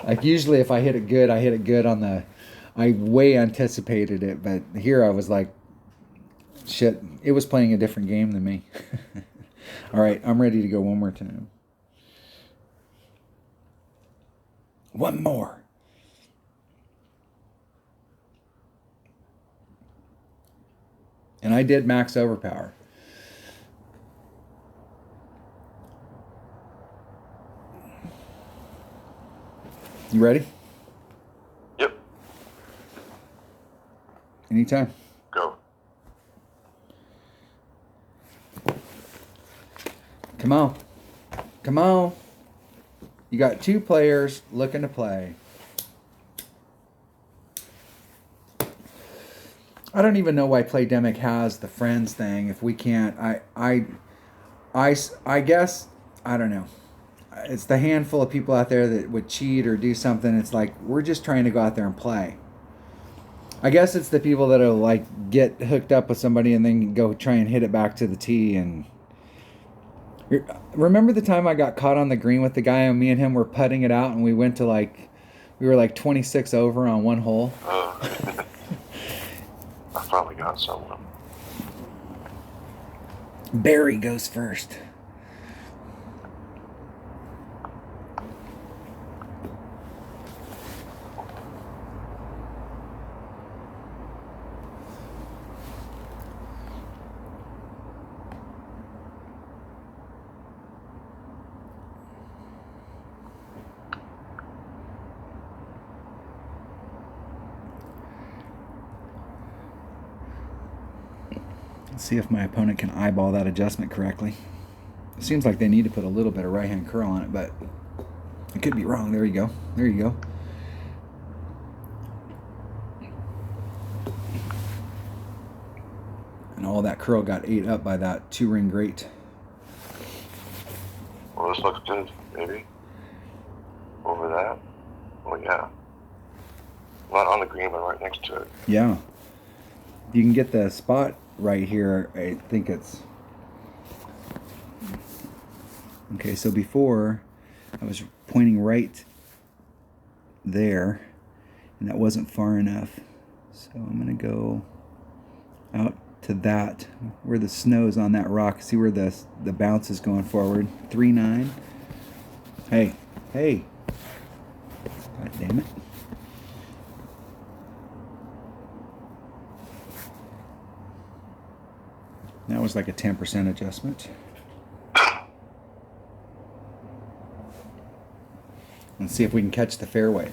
Like usually if I hit it good on the. I way anticipated it, but here I was like, shit, it was playing a different game than me. All right, I'm ready to go one more time. One more. And I did max overpower. You ready? Yep. Anytime. Go. Come on. Come on. You got 2 players looking to play. I don't even know why Playdemic has the friends thing if we can't. I guess, I don't know. It's the handful of people out there that would cheat or do something. It's like, we're just trying to go out there and play. I guess it's the people that'll like get hooked up with somebody and then go try and hit it back to the tee. And remember the time I got caught on the green with the guy and me and him were putting it out and we went to we were like 26 over on one hole. I finally got someone. Barry goes first. Let's see if my opponent can eyeball that adjustment correctly. It seems like they need to put a little bit of right-hand curl on it, but I could be wrong. There you go. There you go. And all that curl got ate up by that 2-ring grate. Well, this looks good, maybe. Over that. Oh, yeah. Not on the green, but right next to it. Yeah. If you can get the spot right here, I think it's... Okay, so before, I was pointing right there, and that wasn't far enough. So I'm going to go out to that, where the snow's on that rock. See where the bounce is going forward. 3-9. Hey, hey. God damn it. That was like a 10% adjustment. Let's see if we can catch the fairway.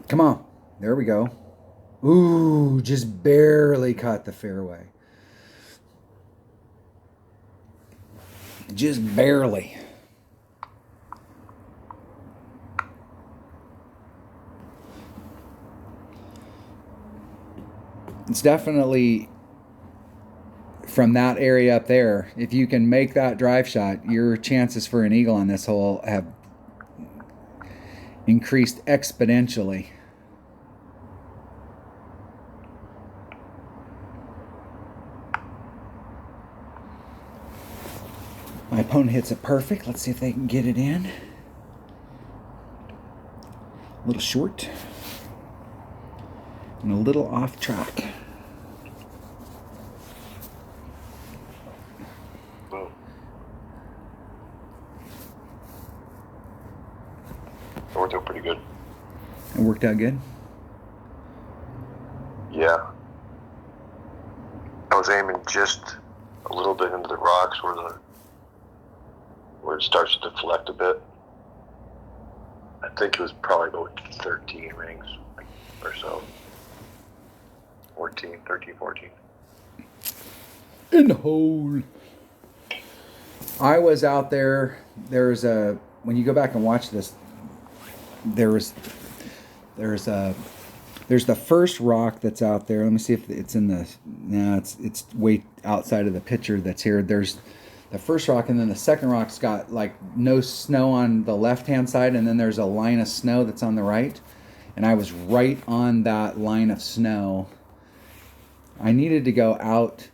Come on. There we go. Ooh, just barely caught the fairway. Just barely. It's definitely from that area up there. If you can make that drive shot, your chances for an eagle on this hole have increased exponentially. My opponent hits it perfect. Let's see if they can get it in. A little short. And a little off track. It worked out pretty good. It worked out good? Yeah. I was aiming just a little bit into the rocks where it starts to deflect a bit. I think it was probably about 13 rings or so. 14. In the hole. I was out there. There's when you go back and watch this, there's the first rock that's out there. Let me see if it's in the... No, it's way outside of the picture that's here. There's the first rock, and then the second rock's got like no snow on the left-hand side, and then there's a line of snow that's on the right. And I was right on that line of snow. I needed to go out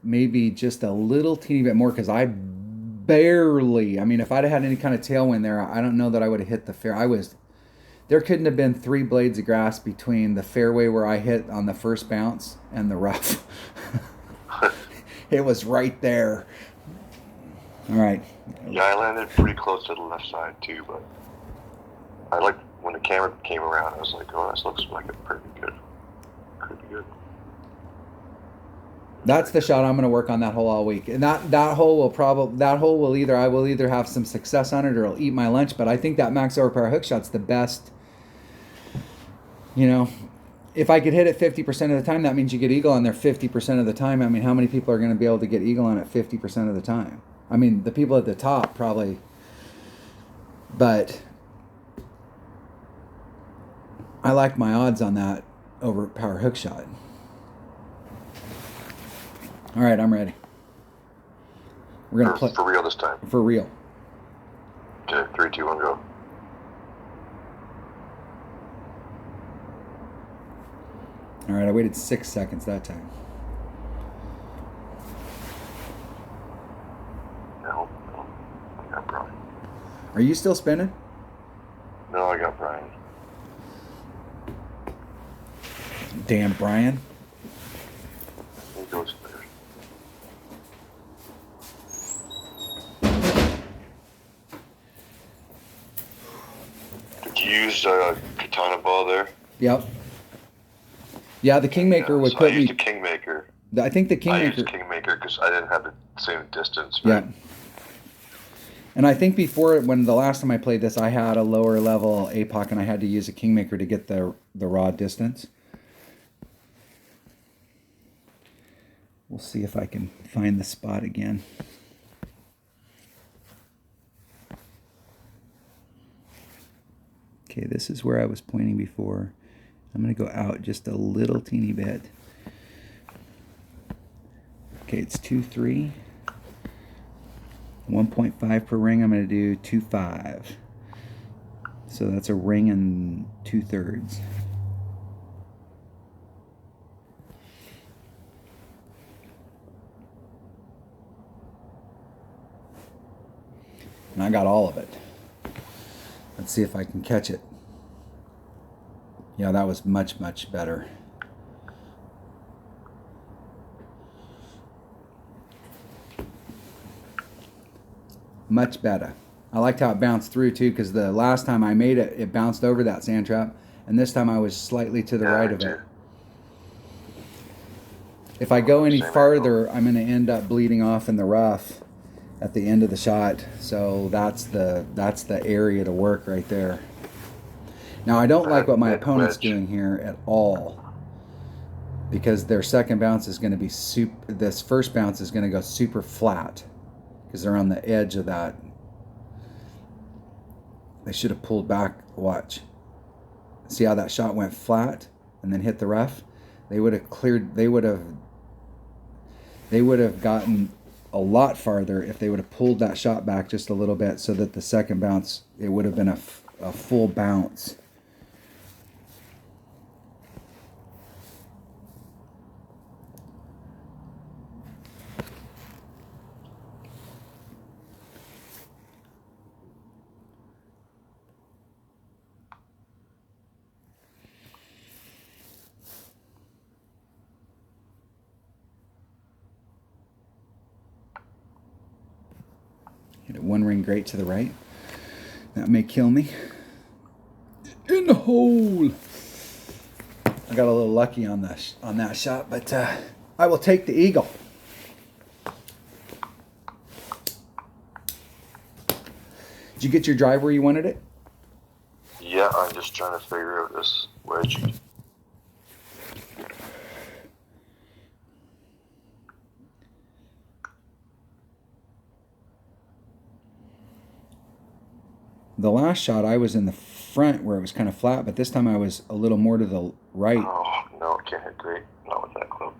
maybe just a little teeny bit more, because I barely... I mean, if I'd have had any kind of tailwind there, I don't know that I would have hit the fair. There couldn't have been 3 blades of grass between the fairway where I hit on the first bounce and the rough. It was right there. All right. Yeah, I landed pretty close to the left side too, but I liked when the camera came around. I was like, "Oh, this looks like it pretty good. Could be good." That's the shot I'm going to work on that hole all week, and that hole will either I will either have some success on it or it'll eat my lunch. But I think that max overpower hook shot's the best. You know, if I could hit it 50% of the time, that means you get eagle on there 50% of the time. I mean, how many people are going to be able to get eagle on it 50% of the time? I mean, the people at the top probably, but I like my odds on that overpower hook shot. All right, I'm ready. We're gonna play for real this time. For real. Okay, 3, 2, 1, go. All right, I waited 6 seconds that time. No, I got Brian. Are you still spinning? No, I got Brian. Damn, Brian. He goes there. Did you use a katana ball there? Yep. Yeah, the Kingmaker would put I used me... a Kingmaker. I think the I Kingmaker... used Kingmaker because I didn't have the same distance, right? Yeah. And I think before, when the last time I played this, I had a lower level APOC and I had to use a Kingmaker to get the raw distance. We'll see if I can find the spot again. Okay, this is where I was pointing before. I'm going to go out just a little teeny bit. Okay, it's 2-3. 1.5 per ring. I'm going to do 2-5. So that's a ring and 2/3. And I got all of it. Let's see if I can catch it. Yeah, that was much, much better. Much better. I liked how it bounced through too, because the last time I made it, it bounced over that sand trap, and this time I was slightly to the right of it. If I go any farther, I'm going to end up bleeding off in the rough at the end of the shot. So that's the area to work right there. Now I don't like what my opponent's doing here at all, because their second bounce is going to be this first bounce is going to go super flat because they're on the edge of that. They should have pulled back. Watch. See how that shot went flat and then hit the rough? They would have cleared. They would have gotten a lot farther if they would have pulled that shot back just a little bit, so that the second bounce, it would have been a full bounce. Hit it one ring great to the right. That may kill me. In the hole. I got a little lucky on that shot, but I will take the eagle. Did you get your drive where you wanted it? Yeah, I'm just trying to figure out this wedge. The last shot I was in the front where it was kind of flat, but this time I was a little more to the right. Oh, no, I can't hit great. Not with that club.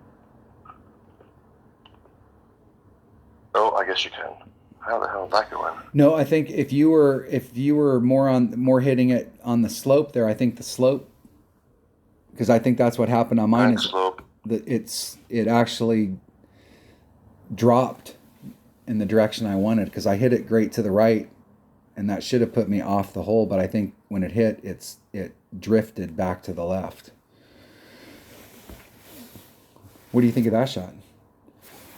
Oh, I guess you can. How the hell did that go in? No, I think if you were more hitting it on the slope there, I think the slope, because I think that's what happened on mine. Slope. It actually dropped in the direction I wanted, because I hit it great to the right, and that should have put me off the hole, but I think when it hit, it drifted back to the left. What do you think of that shot?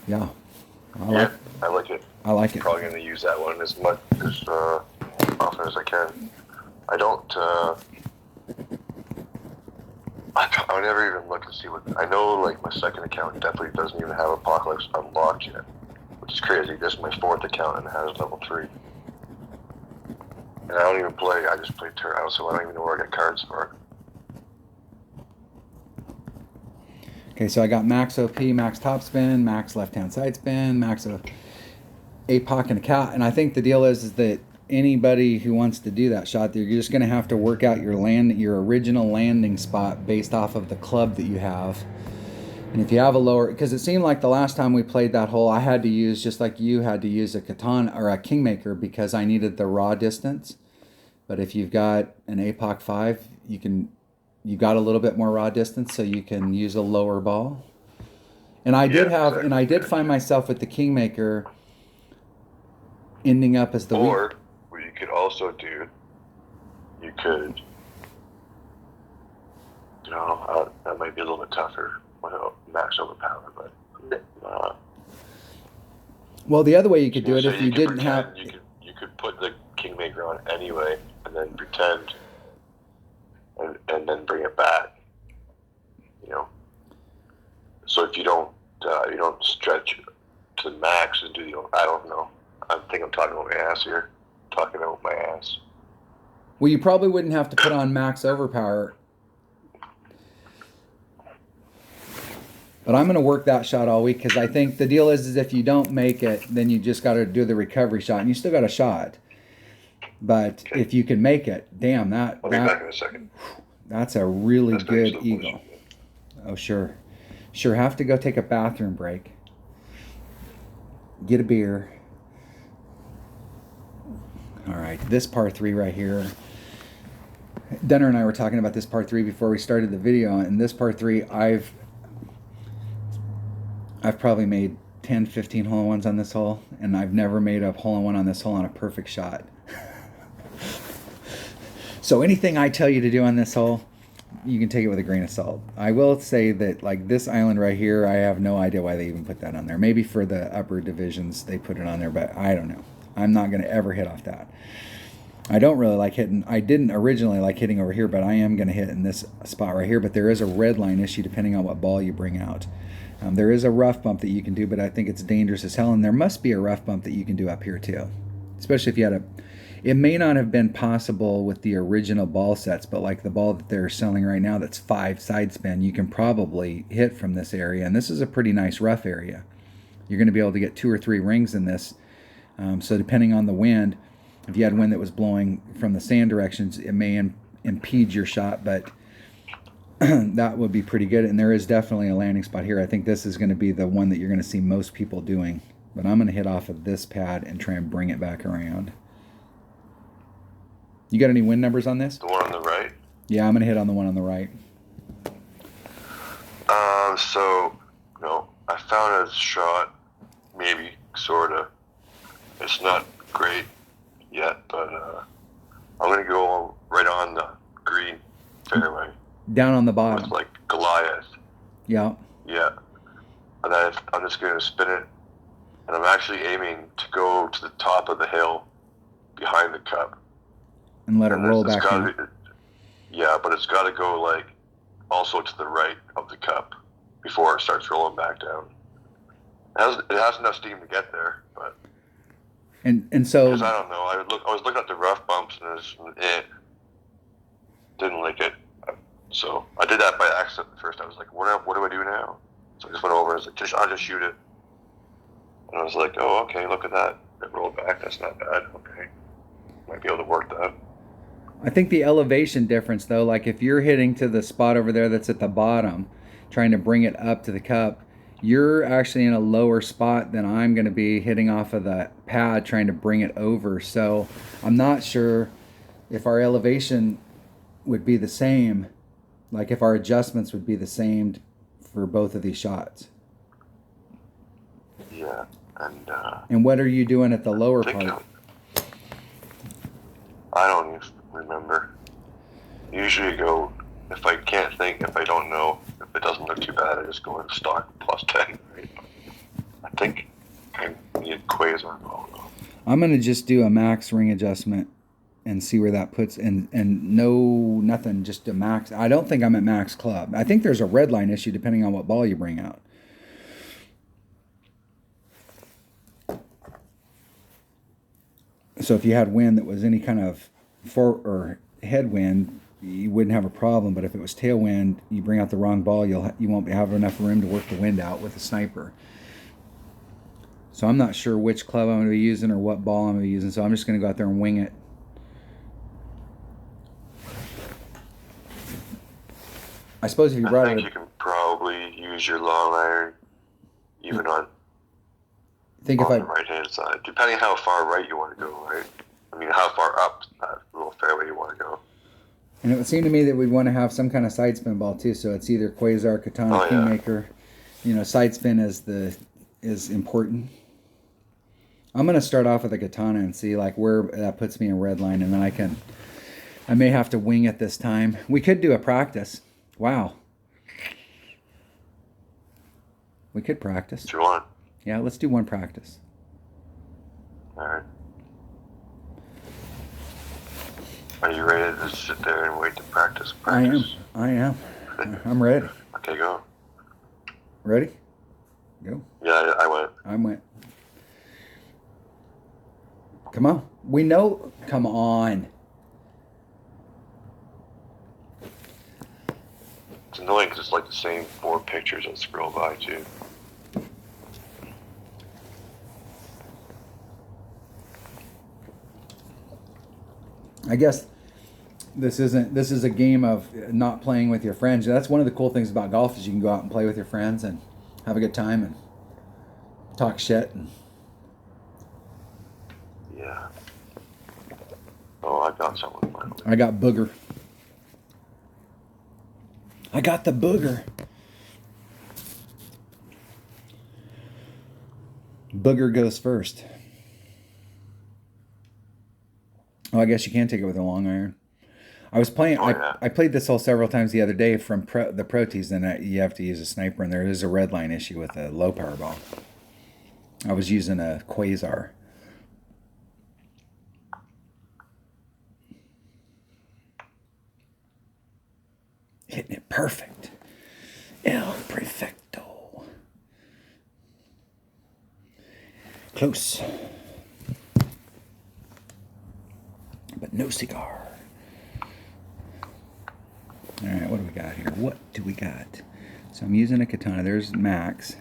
Yeah. I like it. I like it. Probably going to use that one as much as often as I can. I don't. I never even look to see what. I know, like, my second account definitely doesn't even have Apocalypse unlocked yet, which is crazy. This is my fourth account and it has level 3. And I don't even play. I just play turn, so I don't even know where I get cards for. Okay, so I got max OP, max top spin, max left-hand side spin, max of APOC and a cat. And I think the deal is that anybody who wants to do that shot, you're just going to have to work out your original landing spot based off of the club that you have. And if you have a lower, because it seemed like the last time we played that hole, I had to use, just like you had to use a katana or a kingmaker, because I needed the raw distance. But if you've got an APOC 5, you got a little bit more raw distance, so you can use a lower ball. And I did find myself with the kingmaker ending up as the Or what you could also do, you could, that might be a little bit tougher without max overpower, but well, the other way you could do it, if you didn't have, you could put the kingmaker on anyway, and then pretend, and then bring it back. So if you don't stretch to the max and do I don't know. I think I'm talking about my ass here. Talking about my ass. Well, you probably wouldn't have to put on max overpower. But I'm going to work that shot all week because I think the deal is if you don't make it, then you just got to do the recovery shot, and you still got a shot. But Okay. if you can make it, damn, I'll be back in a second. that's a really That's good nice. eagle. Oh, sure. Sure, have to go take a bathroom break. Get a beer. All right, this par 3 right here. Dunner and I were talking about this par 3 before we started the video, and this par 3, I've probably made 10, 15 hole-in-ones on this hole, and I've never made a hole-in-one on this hole on a perfect shot. So anything I tell you to do on this hole, you can take it with a grain of salt. I will say that, like, this island right here, I have no idea why they even put that on there. Maybe for the upper divisions they put it on there, but I don't know. I'm not going to ever hit off that. I don't really like hitting. I didn't originally like hitting over here, but I am going to hit in this spot right here. But there is a red line issue depending on what ball you bring out. There is a rough bump that you can do, but I think it's dangerous as hell. And there must be a rough bump that you can do up here too, especially if you had a. It may not have been possible with the original ball sets, but like the ball that they're selling right now, that's 5 side spin, you can probably hit from this area. And this is a pretty nice rough area. You're going to be able to get 2 or 3 rings in this. So depending on the wind, if you had wind that was blowing from the sand directions, it may impede your shot, but that would be pretty good. And there is definitely a landing spot here. I think this is going to be the one that you're going to see most people doing. But I'm going to hit off of this pad and try and bring it back around. You got any wind numbers on this? The one on the right? Yeah, I'm going to hit on the one on the right. So, no, I found a shot, maybe, sort of. It's not great yet, but I'm going to go right on the green fairway. Down on the bottom. With, like, Goliath. Yeah. Yeah. And then I'm just going to spin it, and I'm actually aiming to go to the top of the hill behind the cup. And let it roll back in. Yeah, but it's got to go, like, also to the right of the cup before it starts rolling back down. It has enough steam to get there, but... And so... Because I don't know, I was looking at the rough bumps, and didn't like it. So I did that by accident at first. I was like, what do I do now? So I just went over and I was like, I'll just shoot it. And I was like, oh, okay, look at that. It rolled back. That's not bad. Okay. Might be able to work that. I think the elevation difference, though, like if you're hitting to the spot over there that's at the bottom, trying to bring it up to the cup, you're actually in a lower spot than I'm going to be hitting off of the pad trying to bring it over. So I'm not sure if our elevation would be the same, like if our adjustments would be the same for both of these shots. Yeah, and what are you doing at the lower part? I don't even remember. Usually go, if I can't think, if I don't know, if it doesn't look too bad, I just go in stock plus 10. Right? I think I need quasar. I'm going to just do a max ring adjustment and see where that puts, and no, nothing, just a max. I don't think I'm at max club. I think there's a red line issue depending on what ball you bring out. So if you had wind that was any kind of or headwind, you wouldn't have a problem. But if it was tailwind, you bring out the wrong ball, you won't have enough room to work the wind out with a sniper. So I'm not sure which club I'm going to be using or what ball I'm going to be using. So I'm just going to go out there and wing it. I suppose if you brought it, I think you can probably use your long iron even on the right-hand side, depending on how far right you want to go, right? I mean, how far up that little fairway you want to go. And it would seem to me that we'd want to have some kind of side spin ball too. So it's either quasar, katana, kingmaker. You know, side spin is important. I'm going to start off with a katana and see like where that puts me in red line, and then I may have to wing it this time. We could do a practice. Wow. We could practice. Do you want? Yeah, let's do one practice. All right. Are you ready to sit there and wait to practice? I am. I'm ready. Okay, go. Ready? Go. Yeah, I went. I went. Come on. We know. Come on. It's a annoying because it's like the same 4 pictures that scroll by too. I guess this is a game of not playing with your friends. That's one of the cool things about golf is you can go out and play with your friends and have a good time and talk shit. Yeah. Oh, I got someone finally. I got booger. I got the booger. Booger goes first. Oh, I guess you can take it with a long iron. I was playing. I played this hole several times the other day from the Pro Tees, and you have to use a sniper, and there is a red line issue with a low power ball. I was using a Quasar. Hitting it perfect. El perfecto. Close. But no cigar. All right, what do we got here? What do we got? So I'm using a katana. There's Max.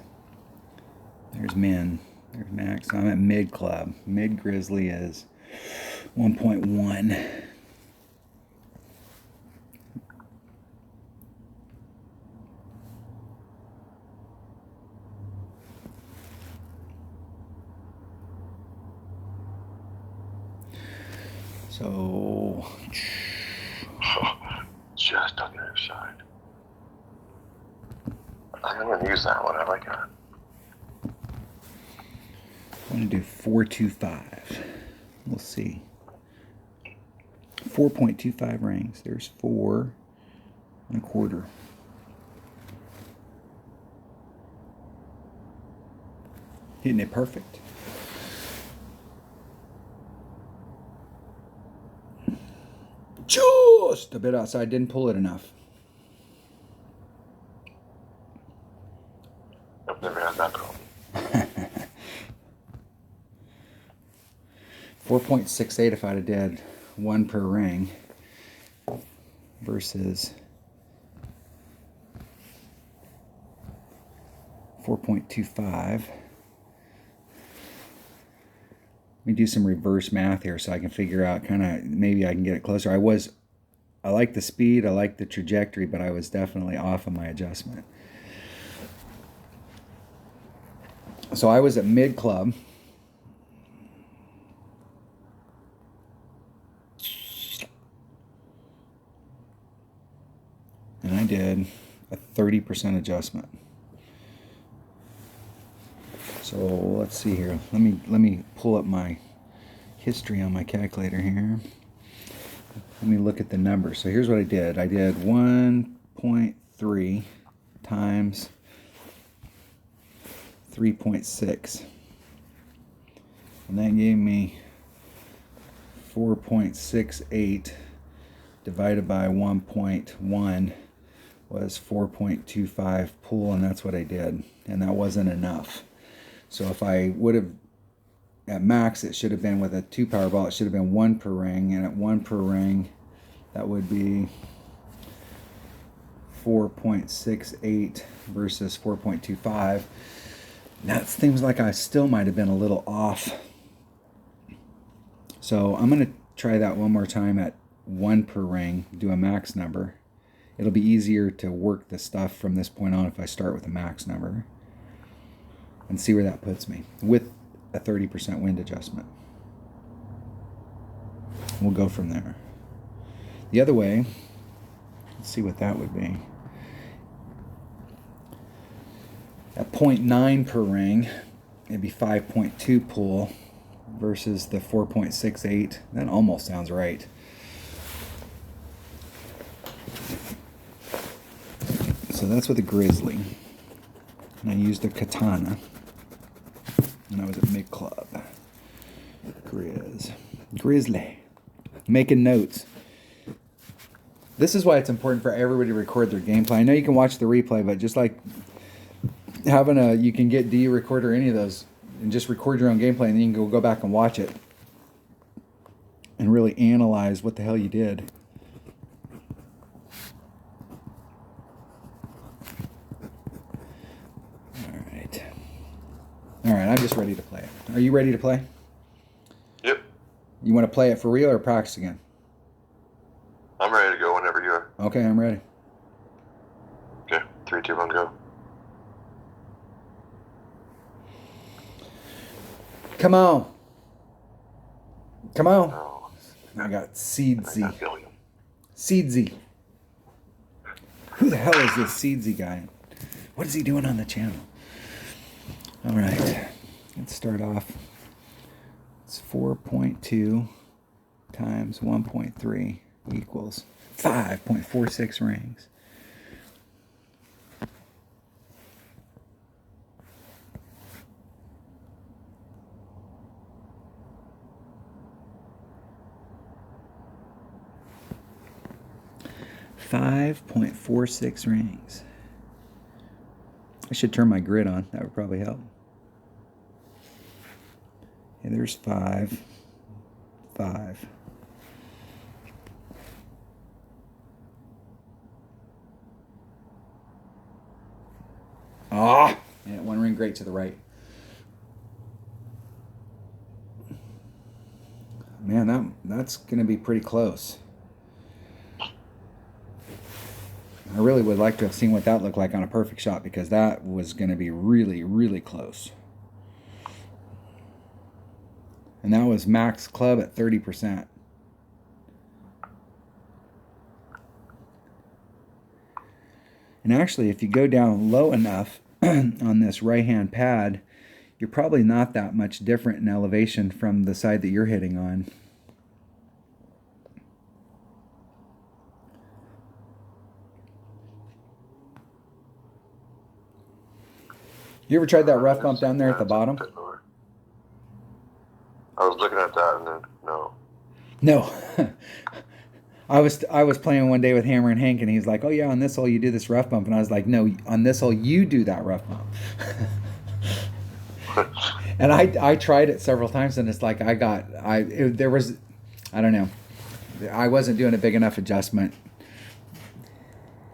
There's Min. There's Max. So I'm at mid club. Mid grizzly is 1.1. So just on the other side. I'm gonna use that one. I like that. I'm going to do 425. We'll see. 4.25 rings. There's 4 1/4. Hitting it perfect. Just a bit outside. Didn't pull it enough. I've never had that problem. 4.68 if I'd have did 1 per ring versus 4.25. Let me do some reverse math here so I can figure out kind of maybe I can get it closer. I like the speed, I like the trajectory, but I was definitely off of my adjustment. So I was at mid club. And I did a 30% adjustment. So let's see here. Let me pull up my history on my calculator here. Let me look at the numbers. So here's what I did. I did 1.3 times 3.6. And that gave me 4.68 divided by 1.1 was 4.25 pull, and that's what I did. And that wasn't enough. So if I would have, at max, it should have been with a 2 power ball, it should have been 1 per ring, and at 1 per ring, that would be 4.68 versus 4.25. That seems like I still might have been a little off. So I'm going to try that one more time at 1 per ring, do a max number. It'll be easier to work the stuff from this point on if I start with a max number and see where that puts me with a 30% wind adjustment. We'll go from there. The other way, let's see what that would be. At 0.9 per ring, it'd be 5.2 pull versus the 4.68. That almost sounds right. So that's with a grizzly. And I used a katana. And I was at mid club. Grizzly. Making notes. This is why it's important for everybody to record their gameplay. I know you can watch the replay, but just like having you can get D record or any of those and just record your own gameplay, and then you can go back and watch it and really analyze what the hell you did. All right, I'm just ready to play it. Are you ready to play? Yep. You want to play it for real or practice again? I'm ready to go whenever you are. Okay, I'm ready. Okay, 3, 2, 1, go. Come on. Come on. Oh, I got Seedsy. I got Billiam. Seedsy. Who the hell is this Seedsy guy? What is he doing on the channel? All right. Let's start off. It's 4.2 times 1.3 equals 5.46 rings. .46 rings. I should turn my grid on. That would probably help. Okay, there's 5. 5. Ah! Yeah, one ring great to the right. Man, that's going to be pretty close. I really would like to have seen what that looked like on a perfect shot, because that was going to be really, really close. And that was max club at 30%. And actually, if you go down low enough on this right-hand pad, you're probably not that much different in elevation from the side that you're hitting on. You ever tried that rough bump down there at the bottom? I was looking at that and then, no. No. I was playing one day with Hammer and Hank, and he's like, oh yeah, on this hole you do this rough bump. And I was like, no, on this hole you do that rough bump. And I tried it several times, and it's like I don't know. I wasn't doing a big enough adjustment.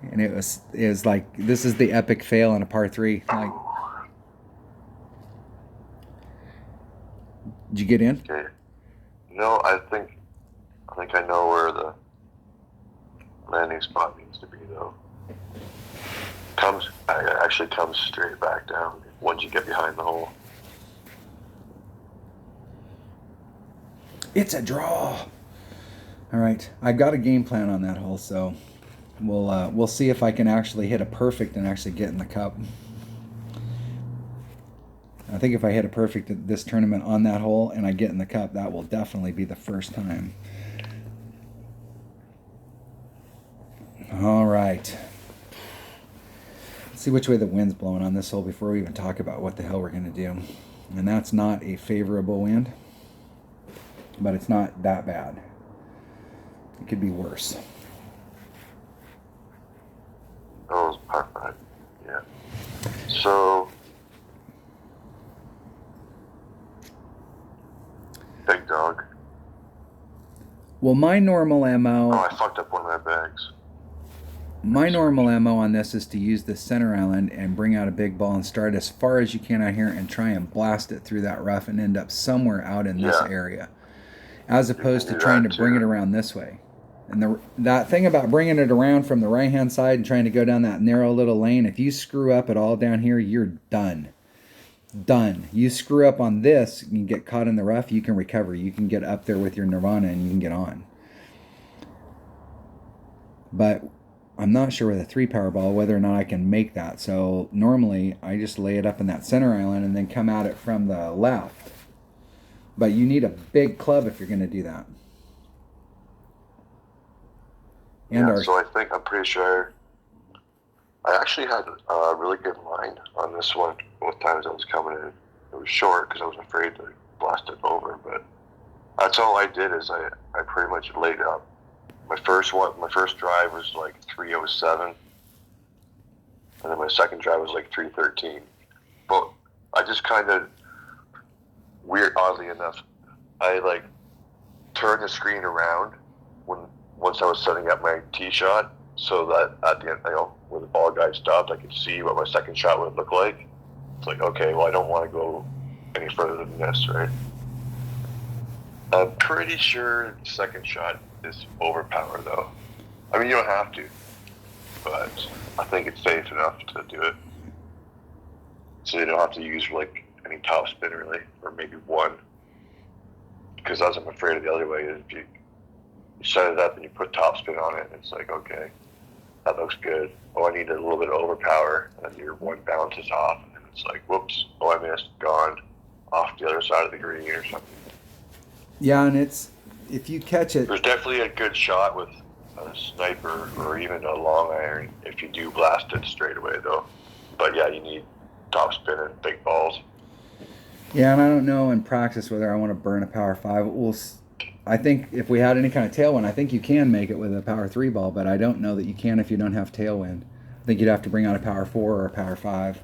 And it was like, this is the epic fail on a par 3. Like, did you get in? Okay. No, I think I know where the landing spot needs to be, though. Actually comes straight back down once you get behind the hole. It's a draw. All right, I got a game plan on that hole, so we'll see if I can actually hit a perfect and actually get in the cup. I think if I hit a perfect at this tournament on that hole and I get in the cup, that will definitely be the first time. All right. Let's see which way the wind's blowing on this hole before we even talk about what the hell we're going to do. And that's not a favorable wind, but it's not that bad. It could be worse. Oh, it's perfect. Yeah. So, big dog. Well, my normal MO... Oh, I fucked up one of my bags. My normal MO on this is to use the center island and bring out a big ball and start as far as you can out here and try and blast it through that rough and end up somewhere out in this area, as opposed to trying to bring it around this way. And that thing about bringing it around from the right-hand side and trying to go down that narrow little lane, if you screw up at all down here, you're done. Done. You screw up on this, you get caught in the rough, you can recover. You can get up there with your Nirvana and you can get on. But I'm not sure with a 3-power ball whether or not I can make that. So normally I just lay it up in that center island and then come at it from the left. But you need a big club if you're going to do that. And yeah, so I'm pretty sure I actually had a really good line on this one both times I was coming in. It was short because I was afraid to blast it over, but that's all I did is I pretty much laid up. My first drive was like 307, and then my second drive was like 313. But I just kind of, oddly enough, I like turned the screen around once I was setting up my tee shot, so that at the end, when the ball guy stopped, I could see what my second shot would look like. It's like, okay, well, I don't want to go any further than this, right? I'm pretty sure the second shot is overpower, though. I mean, you don't have to, but I think it's safe enough to do it. So you don't have to use like any top spin really, or maybe one. Because as I'm afraid of the other way is if you set it up and you put top spin on it, it's like, okay, that looks good. Oh, I need a little bit of overpower, and your one bounces off, and it's like, whoops, oh, I missed, gone, off the other side of the green or something. Yeah, and it's, if you catch it... There's definitely a good shot with a sniper or even a long iron if you do blast it straight away, though. But yeah, you need top spin and big balls. Yeah, and I don't know in practice whether I want to burn a power 5. I think if we had any kind of tailwind, I think you can make it with a power 3 ball, but I don't know that you can if you don't have tailwind. I think you'd have to bring out a power 4 or a power 5.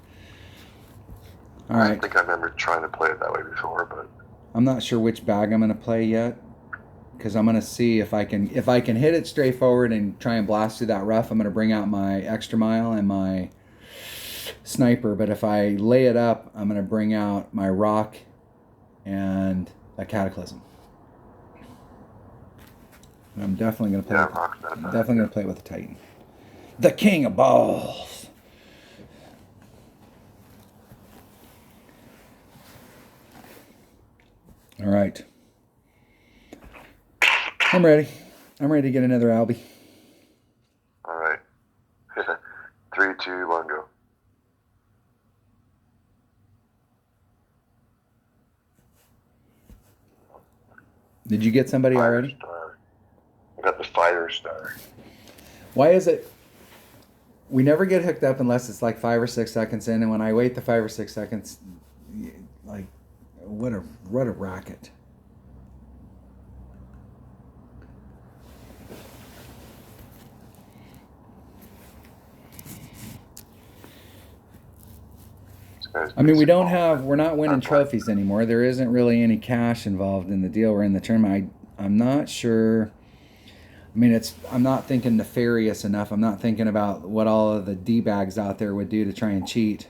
All right. I think I remember trying to play it that way before, but I'm not sure which bag I'm going to play yet, because I'm going to see if I can hit it straightforward and try and blast through that rough. I'm going to bring out my extra mile and my sniper, but if I lay it up, I'm going to bring out my rock and a cataclysm. And I'm definitely going to play with the Titan, the king of balls. All right, I'm ready to get another Albie. All right. 3, 2, 1, go. Did you get somebody Fire already? Star. I got the Fire Star. Why is it we never get hooked up unless it's like 5 or 6 seconds in, and when I wait the 5 or 6 seconds, like, what a racket. I mean, we're not winning trophies anymore. There isn't really any cash involved in the deal. We're in the tournament. I'm not sure. I mean, I'm not thinking nefarious enough. I'm not thinking about what all of the D-bags out there would do to try and cheat.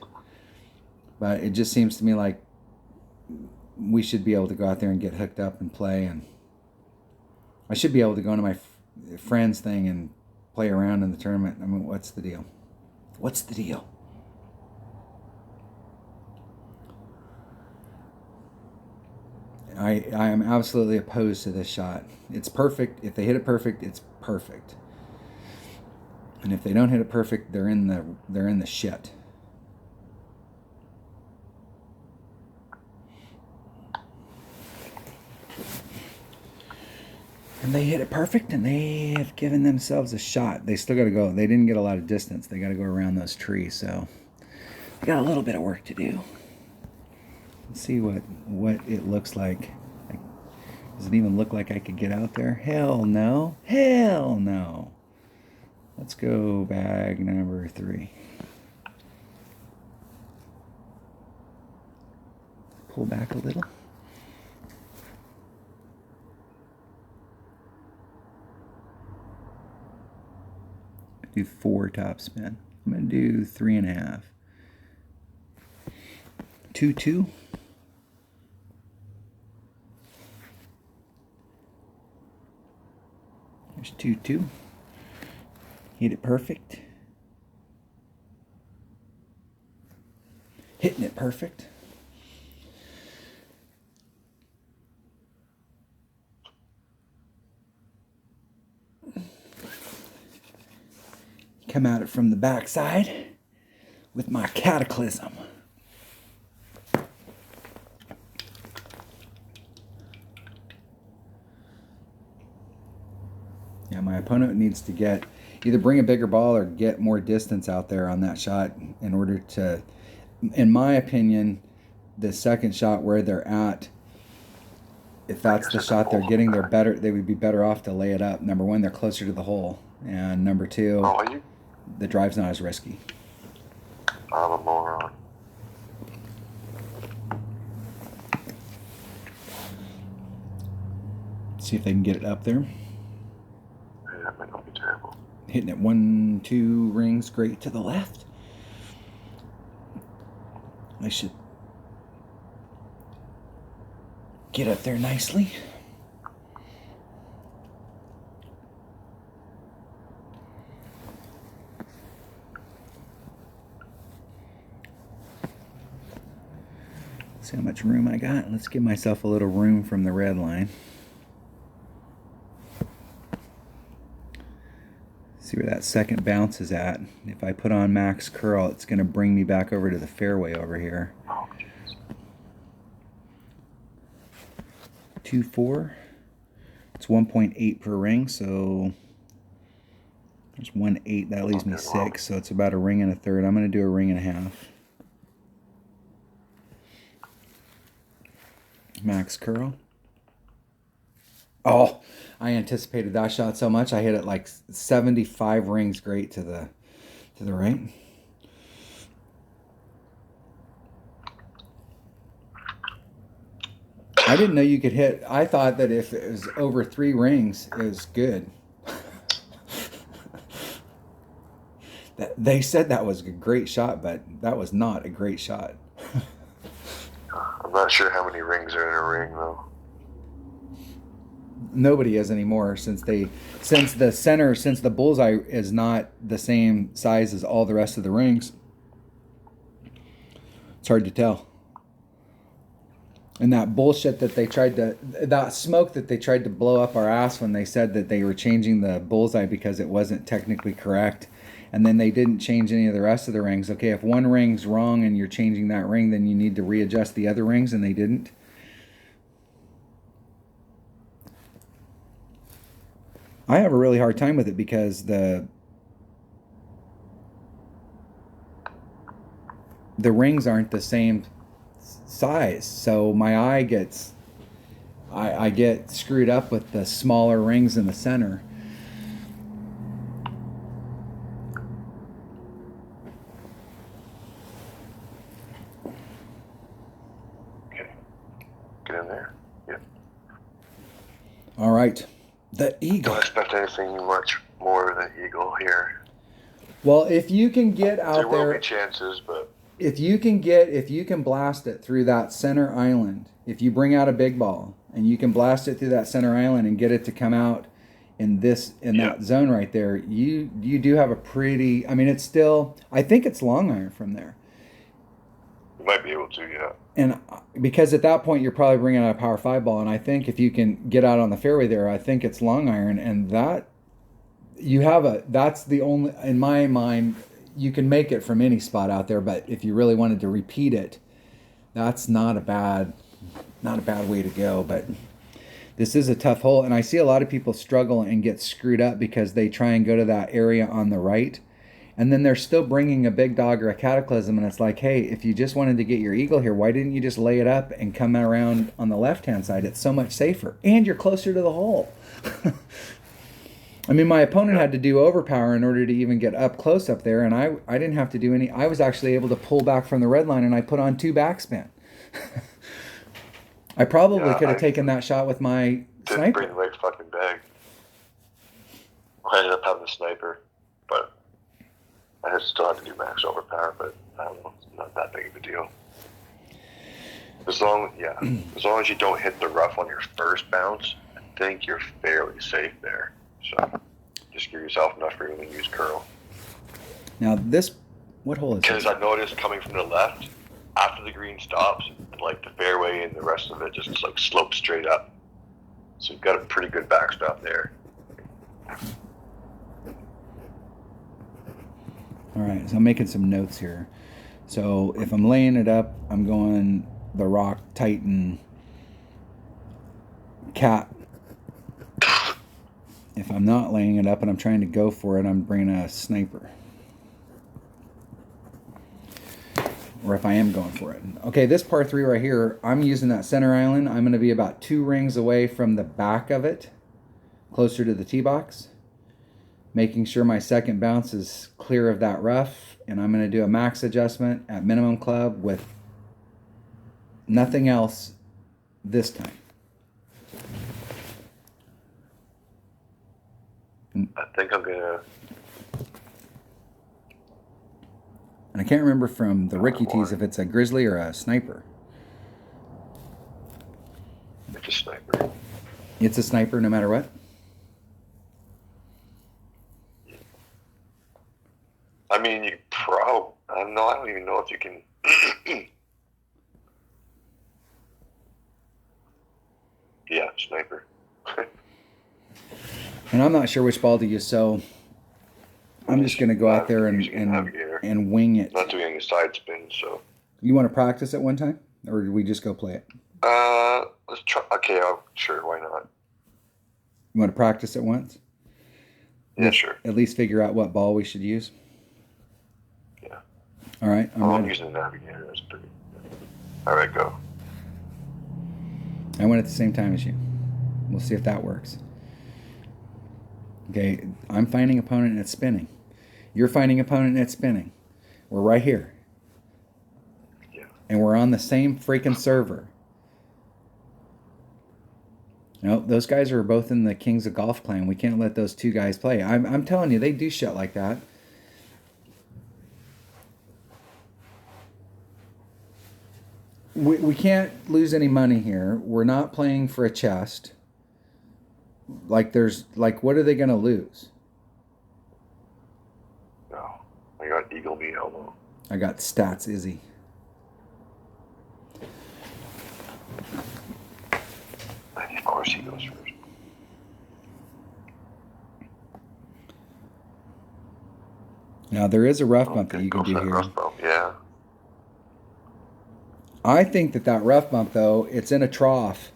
But it just seems to me like we should be able to go out there and get hooked up and play. And I should be able to go into my friend's thing and play around in the tournament. I mean, what's the deal? What's the deal? I am absolutely opposed to this shot. It's perfect. If they hit it perfect, it's perfect. And if they don't hit it perfect, they're in the shit. And they hit it perfect, and they have given themselves a shot. They still got to go. They didn't get a lot of distance. They got to go around those trees, so they got a little bit of work to do. Let's see what it looks like. Does it even look like I could get out there? Hell no. Hell no. Let's go bag number 3. Pull back a little. Do 4 top spin. I'm going to do 3.5. 2, 2. There's 2, 2. Hit it perfect. Hitting it perfect. Come at it from the backside with my cataclysm. Yeah, my opponent needs to either bring a bigger ball or get more distance out there on that shot in order to, in my opinion, the second shot where they're at, if that's the shot they're getting, they would be better off to lay it up. Number 1, they're closer to the hole. And number 2, the drive's not as risky. I'm a moron. See if they can get it up there. Yeah, that might not be terrible. Hitting it 1, 2 rings straight to the left. get up there nicely. See how much room I got. Let's give myself a little room from the red line. See where that second bounce is at. If I put on max curl, it's going to bring me back over to the fairway over here. 2.4. It's 1.8 per ring, so there's 1.8. That leaves me 6, so it's about a ring and a third. I'm going to do a ring and a half. Max curl. Oh, I anticipated that shot so much. I hit it like 75 rings great to the right. I didn't know you could hit. I thought that if it was over 3 rings, it was good. They said that was a great shot, but that was not a great shot. I'm not sure how many rings are in a ring, though. Nobody is anymore since the bullseye is not the same size as all the rest of the rings. It's hard to tell. And that bullshit that smoke that they tried to blow up our ass when they said that they were changing the bullseye because it wasn't technically correct. And then they didn't change any of the rest of the rings. Okay, if one ring's wrong and you're changing that ring, then you need to readjust the other rings, and they didn't. I have a really hard time with it because the rings aren't the same size, so my eye gets I get screwed up with the smaller rings in the center. Okay, get in there. Yep. All right, the eagle. Don't expect anything much more than the eagle here. Well, if you can get out there, there will be chances, but if you can blast it through that center island, if you bring out a big ball and you can blast it through that center island and get it to come out in that zone right there, you do have a pretty. I mean, it's still. I think it's long iron from there. you might be able to, yeah. And because at that point you're probably bringing out a power 5 ball, and I think if you can get out on the fairway there, I think it's long iron, and that's the only, in my mind, you can make it from any spot out there, but if you really wanted to repeat it, that's not a bad way to go. But this is a tough hole, and I see a lot of people struggle and get screwed up because they try and go to that area on the right, and then they're still bringing a big dog or a cataclysm, and it's like, hey, if you just wanted to get your eagle here, why didn't you just lay it up and come around on the left-hand side? It's so much safer, and you're closer to the hole. I mean, my opponent had to do overpower in order to even get up close up there, and I didn't have to do any. I was actually able to pull back from the red line, and I put on 2 backspin. I probably could have taken that shot with my sniper. Didn't bring the right fucking bag. I ended up having the sniper, but I still had to do max overpower, but I don't know, it's not that big of a deal. As long as you don't hit the rough on your first bounce, I think you're fairly safe there. So just give yourself enough room to use curl. Now what hole is Because this? I noticed coming from the left, after the green stops, like the fairway and the rest of it just like slopes straight up. So you've got a pretty good backstop there. All right, so I'm making some notes here. So if I'm laying it up, I'm going the Rock Titan Cat. If I'm not laying it up and I'm trying to go for it, I'm bringing a sniper. Or if I am going for it. Okay, this par 3 right here, I'm using that center island. I'm going to be about 2 rings away from the back of it, closer to the tee box, making sure my second bounce is clear of that rough, and I'm going to do a max adjustment at minimum club with nothing else this time. I think I'm gonna. And I can't remember from the Ricky tees if it's a grizzly or a sniper. It's a sniper. It's a sniper no matter what? I mean, I don't know. I don't even know if you can. Yeah, sniper. And I'm not sure which ball to use, so I'm just going to go out there Navigator. and wing it. Not doing any side spins, so. You want to practice it one time? Or do we just go play it? Let's try. Okay, sure. Why not? You want to practice it once? Yeah, sure. At least figure out what ball we should use? Yeah. All right. I'm using the Navigator. That's pretty good. All right, go. I went at the same time as you. We'll see if that works. Okay, I'm finding opponent and it's spinning. You're finding opponent and it's spinning. We're right here. Yeah. And we're on the same freaking server. No, those guys are both in the Kings of Golf clan. We can't let those two guys play. I'm telling you, they do shit like that. We can't lose any money here. We're not playing for a chest. What are they going to lose? No. I got Eagle Me Elmo. I got stats, Izzy. Of course he goes first. Now, there is a rough bump that you can do here. Rough bump, yeah. I think that rough bump, though, it's in a trough.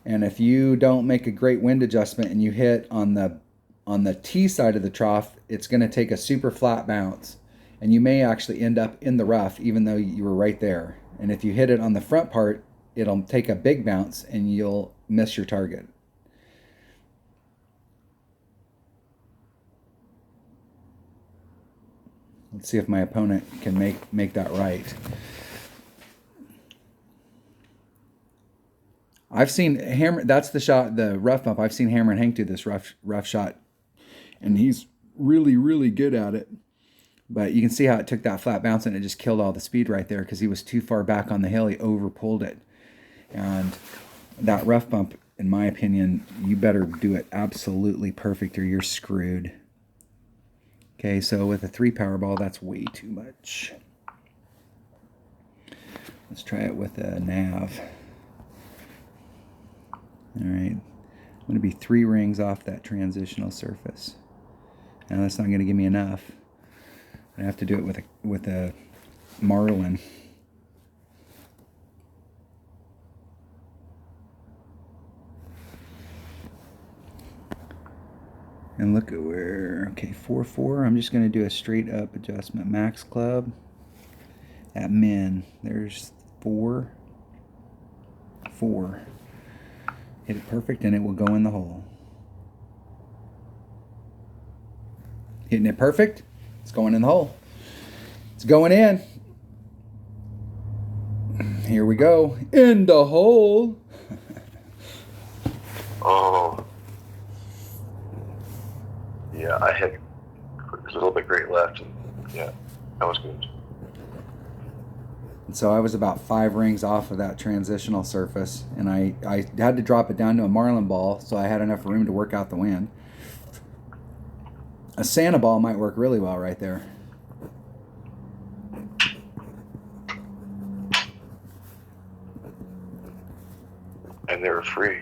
And if you don't make a great wind adjustment and you hit on the T side of the trough, it's going to take a super flat bounce. And you may actually end up in the rough, even though you were right there. And if you hit it on the front part, it'll take a big bounce and you'll miss your target. Let's see if my opponent can make that right. I've seen Hammer. That's the shot, the rough bump. I've seen Hammer and Hank do this rough shot, and he's really, really good at it. But you can see how it took that flat bounce and it just killed all the speed right there because he was too far back on the hill. He overpulled it, and that rough bump, in my opinion, you better do it absolutely perfect or you're screwed. Okay, so with a 3 power ball, that's way too much. Let's try it with a nav. All right, I'm going to be 3 rings off that transitional surface. Now that's not going to give me enough. I have to do it with a Marlin. And look at where, okay, 4-4. I'm just going to do a straight up adjustment. Max club at min. There's 4. Hit it perfect and it will go in the hole. Hitting it perfect. It's going in the hole. It's going in. Here we go. In the hole. Oh. Yeah, I had a little bit great left. And yeah, that was good. And so I was about 5 rings off of that transitional surface, and I had to drop it down to a Marlin ball so I had enough room to work out the wind. A Santa ball might work really well right there. And they were free.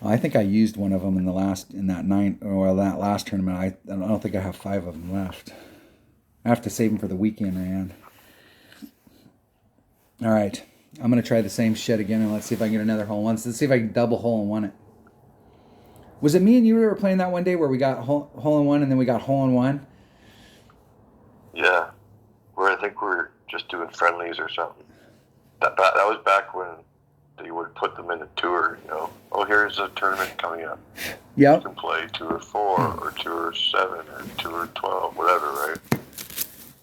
I think I used one of them in that last tournament. I don't think I have 5 of them left. I have to save them for the weekend, man. All right, I'm gonna try the same shit again, and let's see if I can get another hole in one. Let's see if I can double hole in one it. Was it me and you were playing that one day where we got hole in one and then we got hole in one? Yeah, where I think we were just doing friendlies or something. That was back when they would put them in a tour, you know. Oh, here's a tournament coming up. Yep. You can play Tour 4 or Tour 7 or Tour 12, whatever, right?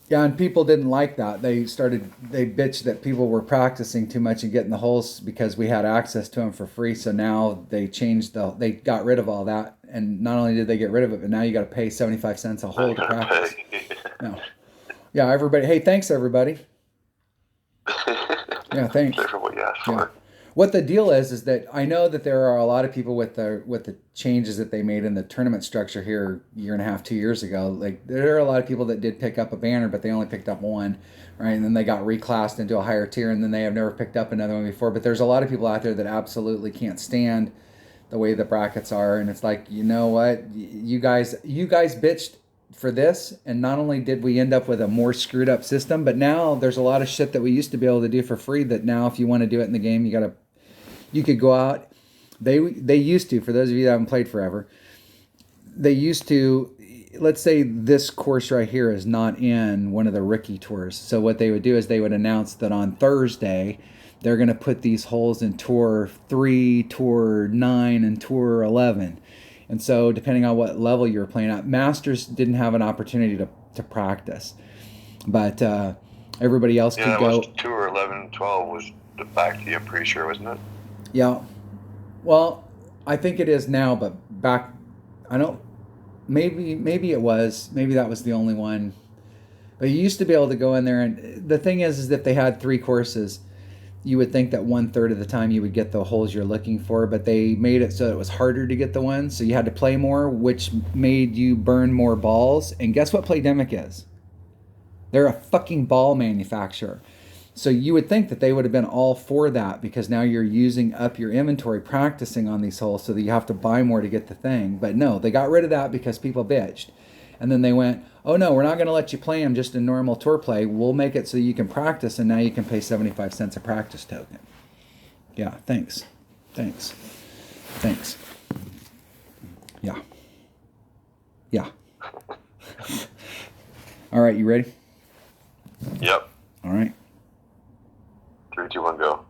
Yeah, and people didn't like that. They bitched that people were practicing too much and getting the holes because we had access to them for free. So now they got rid of all that. And not only did they get rid of it, but now you got to pay 75 cents a hole to practice. No. Yeah, everybody. Hey, thanks everybody. Yeah, thanks. Careful what you ask for. Yeah. What the deal is that I know that there are a lot of people with the changes that they made in the tournament structure here a year and a half, 2 years ago. Like there are a lot of people that did pick up a banner, but they only picked up one, right? And then they got reclassed into a higher tier, and then they have never picked up another one before. But there's a lot of people out there that absolutely can't stand the way the brackets are, and it's like, you know what, you guys bitched for this, and not only did we end up with a more screwed up system, but now there's a lot of shit that we used to be able to do for free that now if you want to do it in the game, you could go out. They used to, for those of you that haven't played forever, they used to, let's say this course right here is not in one of the rookie tours. So what they would do is they would announce that on Thursday they're going to put these holes in Tour 3, Tour 9, and Tour 11. And so depending on what level you were playing at, Masters didn't have an opportunity to practice. But everybody else could go. Was Tour 11 and 12 was the back to you, I'm pretty sure, wasn't it? Yeah. Well, I think it is now, but back, I don't, maybe it was. Maybe that was the only one. But you used to be able to go in there, and the thing is if they had 3 courses, you would think that 1/3 of the time you would get the holes you're looking for, but they made it so it was harder to get the ones, so you had to play more, which made you burn more balls. And guess what Playdemic is? They're a fucking ball manufacturer. So you would think that they would have been all for that, because now you're using up your inventory practicing on these holes so that you have to buy more to get the thing. But no, they got rid of that because people bitched. And then they went, oh no, we're not going to let you play them just in normal tour play. We'll make it so you can practice, and now you can pay 75 cents a practice token. Yeah, thanks. Yeah. All right, you ready? Yep. All right. 3, 2, 1, go.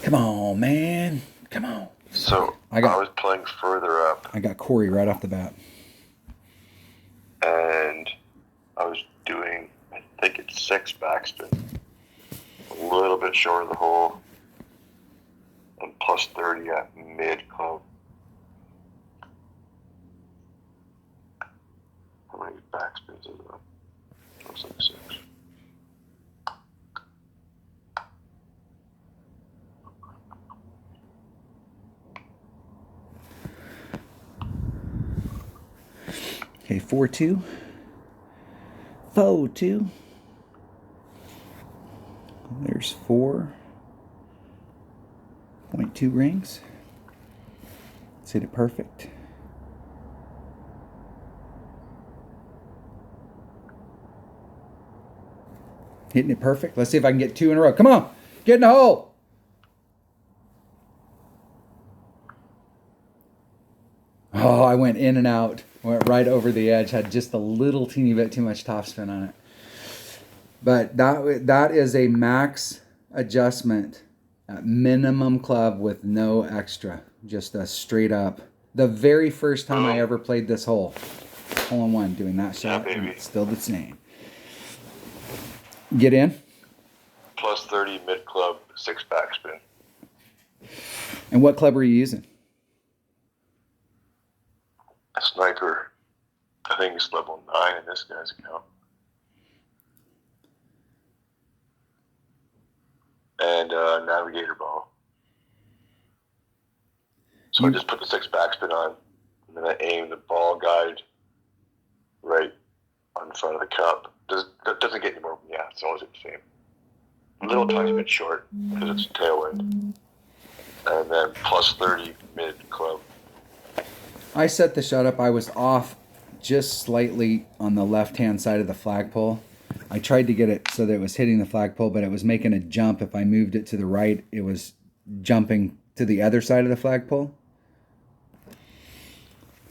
Come on, man. Come on. So I was playing further up. I got Corey right off the bat. And I was doing, I think it's 6 backspin. A little bit short of the hole. And plus 30 at mid club. How many backspins is that? Looks like 6. Okay, 4-2. 4-2. There's 4.2 rings. Let's hit it perfect. Hitting it perfect. Let's see if I can get 2 in a row. Come on, get in the hole. Oh, I went in and out. Went right over the edge. Had just a little teeny bit too much topspin on it. But that is a max adjustment at minimum club with no extra. Just a straight up. The very first time I ever played this hole. Hole in one, doing that shot. Yeah, baby. It's still the same. Get in. Plus 30 mid club, 6 backspin. And what club were you using? A sniper. I think it's level 9 in this guy's account. And navigator ball. So I just put the 6 backspin on, and then I aim the ball guide right on front of the cup. That doesn't get any more. Yeah, it's always the same. A little tiny bit short because it's tailwind. And then plus 30 mid club. I set the shot up. I was off just slightly on the left-hand side of the flagpole. I tried to get it so that it was hitting the flagpole, but it was making a jump. If I moved it to the right, it was jumping to the other side of the flagpole.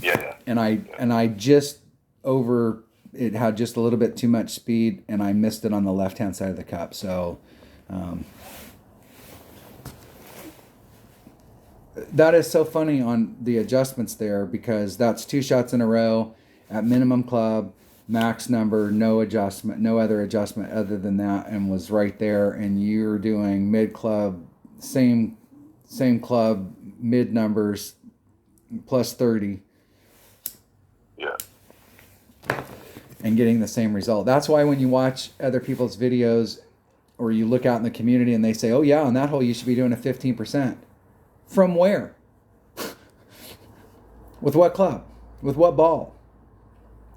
Yeah. And I just over, it had just a little bit too much speed, and I missed it on the left-hand side of the cup. So that is so funny on the adjustments there, because that's 2 shots in a row at minimum club, max number, no adjustment, no other adjustment other than that, and was right there. And you're doing mid club, same club, mid numbers, plus 30. Yeah. and getting the same result. That's why when you watch other people's videos or you look out in the community and they say, oh yeah, on that hole you should be doing a 15%. From where? With what club? With what ball?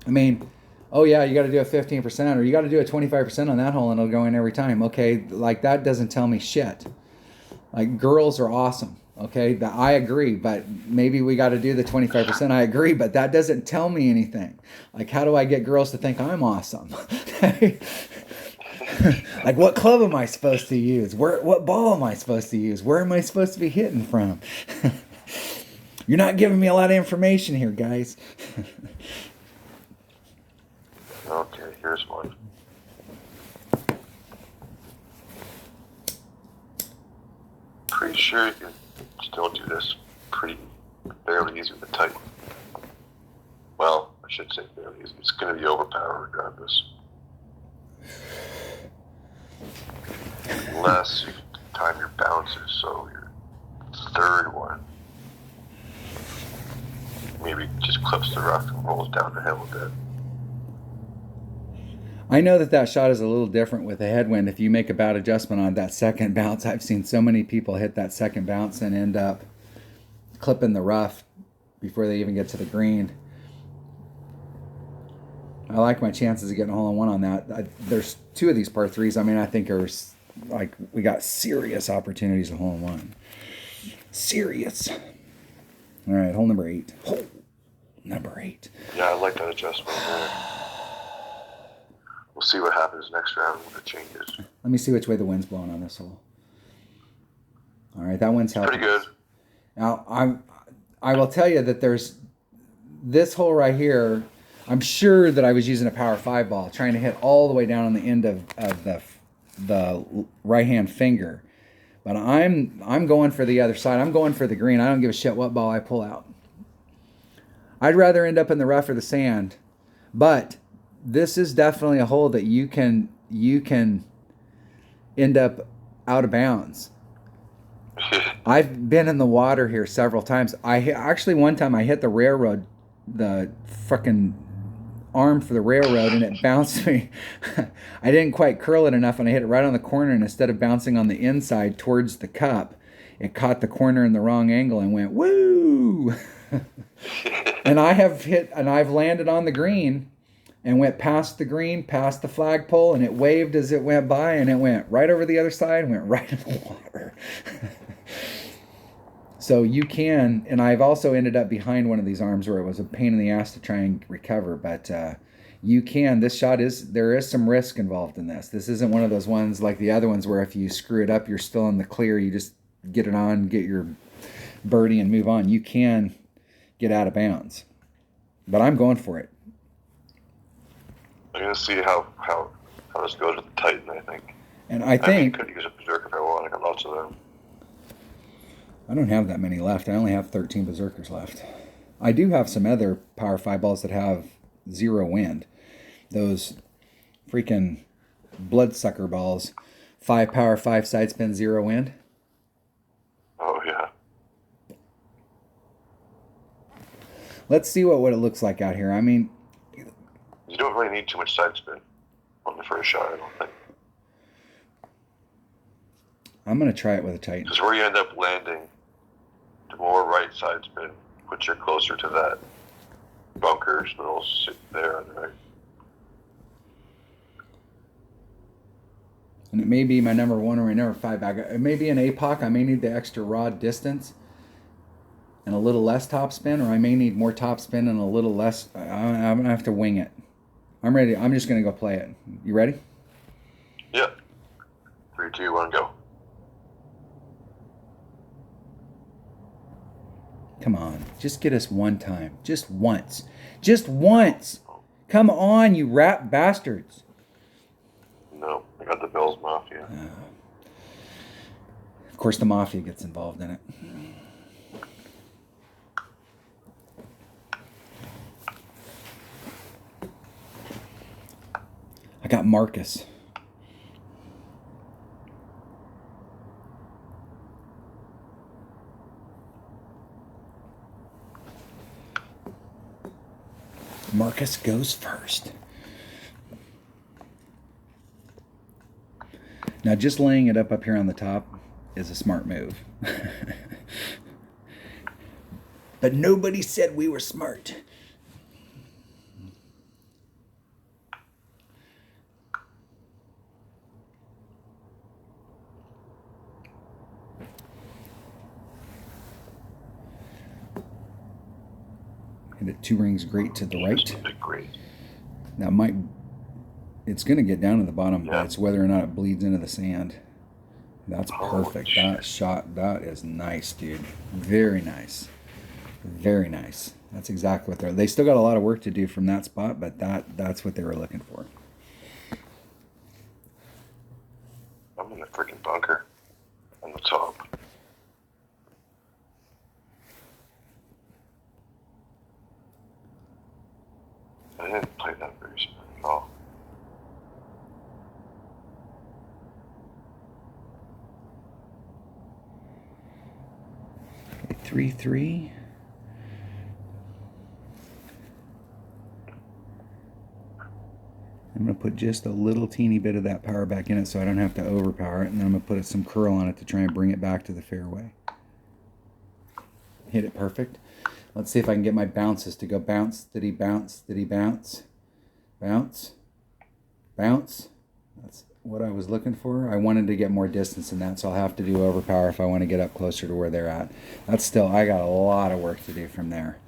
I mean, oh yeah, you got to do a 15% or you got to do a 25% on that hole and it'll go in every time. Okay, like that doesn't tell me shit. Like girls are awesome. Okay, I agree, but maybe we got to do the 25%. I agree, but that doesn't tell me anything. Like, how do I get girls to think I'm awesome? Like, what club am I supposed to use? What ball am I supposed to use? Where am I supposed to be hitting from? You're not giving me a lot of information here, guys. Okay, here's one. Pretty sure you can still do this fairly easy with a tight. Well, I should say fairly easy. It's going to be overpowered regardless. Unless you time your bounces, so your third one maybe just clips the rough and rolls down the hill a bit. I know that shot is a little different with a headwind. If you make a bad adjustment on that second bounce, I've seen so many people hit that second bounce and end up clipping the rough before they even get to the green. I like my chances of getting a hole-in-one on that. There's two of these par threes. I mean, I think are like we got serious opportunities to hole-in-one. Serious. All right, hole number 8. Hole number 8. Yeah, I like that adjustment there. We'll see what happens next round when it changes. Let me see which way the wind's blowing on this hole. All right, that wind's helping. Pretty good. Now, I will tell you that there's this hole right here. I'm sure that I was using a power 5 ball, trying to hit all the way down on the end of the right hand finger. But I'm going for the other side. I'm going for the green. I don't give a shit what ball I pull out. I'd rather end up in the rough or the sand, but this is definitely a hole that you can end up out of bounds. I've been in the water here several times. Actually one time I hit the railroad, the fucking arm for the railroad, and it bounced me. I didn't quite curl it enough and I hit it right on the corner, and instead of bouncing on the inside towards the cup, it caught the corner in the wrong angle and went woo. And I've landed on the green and went past the green, past the flagpole, and it waved as it went by, and it went right over the other side and went right in the water. So you can, and I've also ended up behind one of these arms where it was a pain in the ass to try and recover, but you can. This shot there is some risk involved in this. This isn't one of those ones like the other ones where if you screw it up, you're still in the clear. You just get it on, get your birdie, and move on. You can get out of bounds, but I'm going for it. I'm going to see how this goes with the Titan, I think. And I think... I could use a berserker if I want. I got lots of them. I don't have that many left. I only have 13 berserkers left. I do have some other power 5 balls that have 0 wind. Those freaking bloodsucker balls. 5 power, 5 side spin, 0 wind. Oh, yeah. Let's see what it looks like out here. I mean... You don't really need too much side spin on the first shot, I don't think. I'm going to try it with a Titan. Because where you end up landing, the more right side spin puts you closer to that bunker, so it'll sit there on the right. And it may be my number 1 or my number 5 bag. It may be an APOC. I may need the extra rod distance and a little less topspin, or I may need more topspin and a little less. I'm going to have to wing it. I'm ready. I'm just going to go play it. You ready? Yep. 3, 2, 1, go. Come on. Just get us one time. Just once. Just once. Come on, you rat bastards. No, I got the Bills Mafia. Of course, the Mafia gets involved in it. I got Marcus. Marcus goes first. Now, just laying it up here on the top is a smart move. But nobody said we were smart. Hit it 2 rings great to the right. Great. Now it's going to get down to the bottom, but it's whether or not it bleeds into the sand. That's perfect. That shot, that is nice, dude. Very nice. Very nice. That's exactly what they still got a lot of work to do from that spot, but that's what they were looking for. I'm in a freaking bunker on the top. I didn't play that very smart at all. Okay, 3-3. I'm going to put just a little teeny bit of that power back in it so I don't have to overpower it, and then I'm going to put some curl on it to try and bring it back to the fairway. Hit it perfect. Let's see if I can get my bounces to go bounce, did he bounce, did he bounce, bounce, bounce. That's what I was looking for. I wanted to get more distance than that, so I'll have to do overpower if I want to get up closer to where they're at. That's still, I got a lot of work to do from there.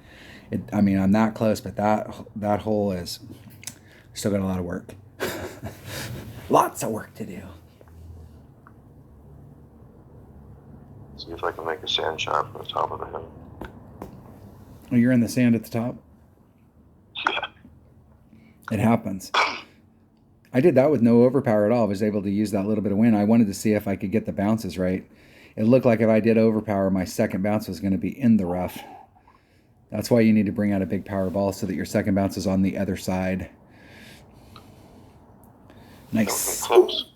I mean, I'm that close, but that hole is, still got a lot of work. Lots of work to do. See if I can make a sand shot from the top of the hill. Oh, you're in the sand at the top? Yeah. It happens. I did that with no overpower at all. I was able to use that little bit of wind. I wanted to see if I could get the bounces right. It looked like if I did overpower, my second bounce was going to be in the rough. That's why you need to bring out a big power ball so that your second bounce is on the other side. Nice. Close.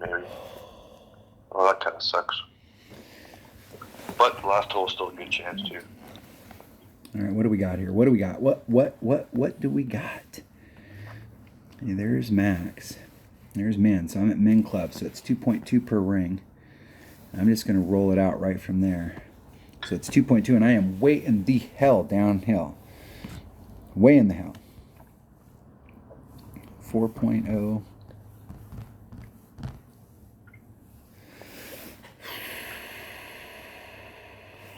Maybe. Oh, that kind of sucks. But the last hole is still a good chance too. All right, what do we got here? What do we got? What do we got? Hey, there's max. There's min. So I'm at min club. So it's 2.2 per ring. I'm just going to roll it out right from there. So it's 2.2, and I am way in the hell downhill. Way in the hell. 4.0.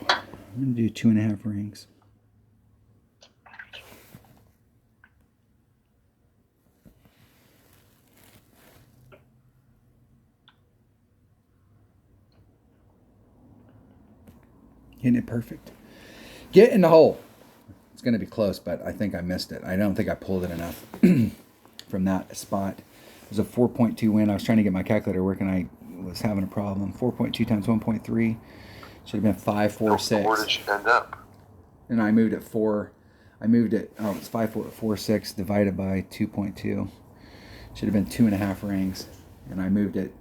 I'm going to do 2.5 rings. Hitting it perfect. Get in the hole. It's going to be close, but I think I missed it. I don't think I pulled it enough from that spot. It was a 4.2 wind. I was trying to get my calculator working. I was having a problem. 4.2 times 1.3. Should have been 5.46. Where did you end up? And I moved it 4. I moved it. Oh, it's 5.46 divided by 2.2. Should have been 2.5 rings, and I moved it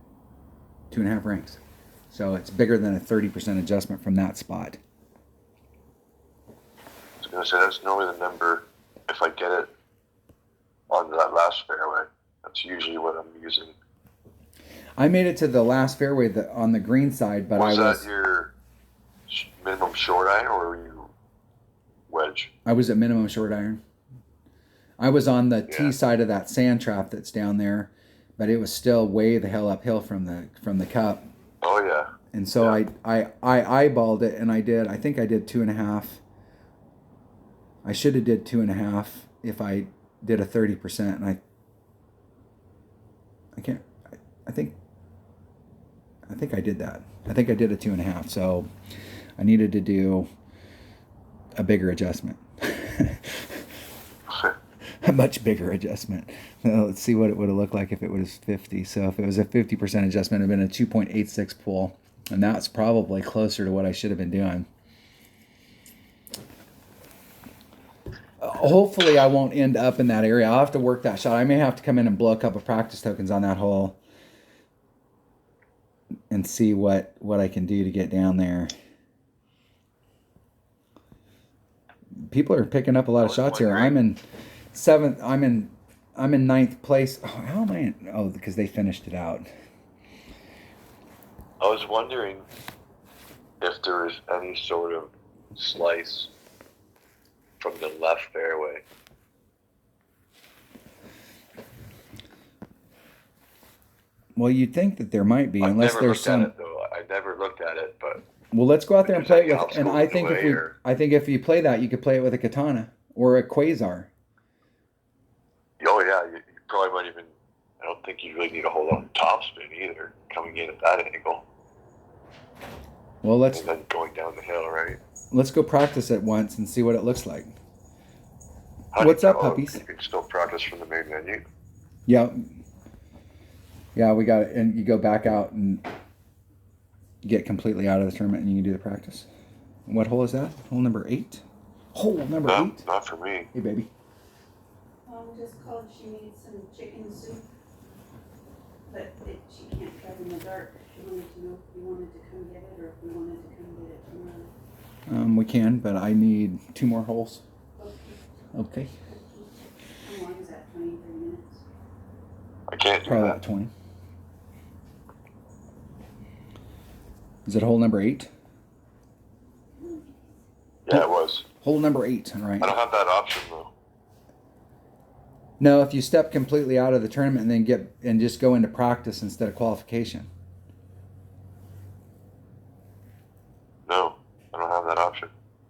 2.5 rings. So it's bigger than a 30% adjustment from that spot. I was going to say that's normally the number. If I get it on that last fairway, that's usually what I'm using. I made it to the last fairway on the green side, but was that your minimum short iron, or were you wedge? I was at minimum short iron. I was on the tee side of that sand trap that's down there, but it was still way the hell uphill from the cup. Oh yeah. And so I eyeballed it, and I think I did 2.5. I should have did 2.5 if I did a 30%, and I think I did that. I think I did a 2.5. So I needed to do a bigger adjustment. A much bigger adjustment. Now, let's see what it would have looked like if it was 50. So if it was a 50% adjustment, it would have been a 2.86 pull. And that's probably closer to what I should have been doing. Hopefully I won't end up in that area. I'll have to work that shot. I may have to come in and blow a couple practice tokens on that hole and see what I can do to get down there. People are picking up a lot of shots here. I'm in 7th. I'm in I'm in 9th place. Oh, how am I in? Oh, because they finished it out. I was wondering if there is any sort of slice from the left fairway. Well, you'd think that there might be, I've unless never there's looked some. at it though. I never looked at it, but Well, let's go out there and play it with. And obstacles I in the think way, or I think if you play that, you could play it with a katana or a quasar. oh yeah, you probably might even. I don't think you really need a whole lot of topspin either, coming in at that angle. Well, And then going down the hill, right? let's go practice it once and see what it looks like. How What's do you up, know puppies? you can still practice from the main menu? Yeah, yeah, we got it. And you go back out and get completely out of the tournament, and you can do the practice. What hole is that? Hole number 8. Hole number 8. Not for me. Hey, baby. Just called. She made some chicken soup, but she can't drive in the dark. She wanted to know if we wanted to come get it or if we wanted to come get it tomorrow. We can, but I need 2 more holes. Okay. How long is that? 20, 30 minutes? I can't do Probably that. about 20. Is it hole number 8? Yeah, it was. Hole number 8, all right. I don't have that option though. No, if you step completely out of the tournament and then just go into practice instead of qualification. No, I don't have that option.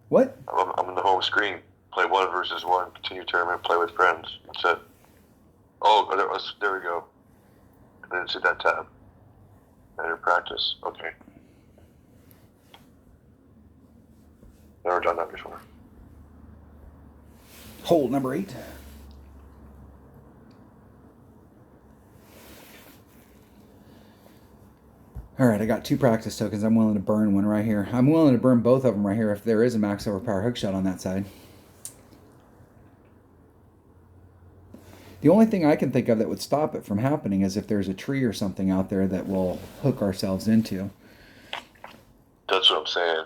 What? I'm in the home screen. Play 1 versus 1. Continue tournament. Play with friends. That's it. Oh, there we go. I didn't see that tab. Enter practice. Okay. Never done that before. Hole number 8. All right, I got 2 practice tokens. I'm willing to burn one right here. I'm willing to burn both of them right here if there is a max overpower hookshot on that side. The only thing I can think of that would stop it from happening is if there's a tree or something out there that we'll hook ourselves into. That's what I'm saying.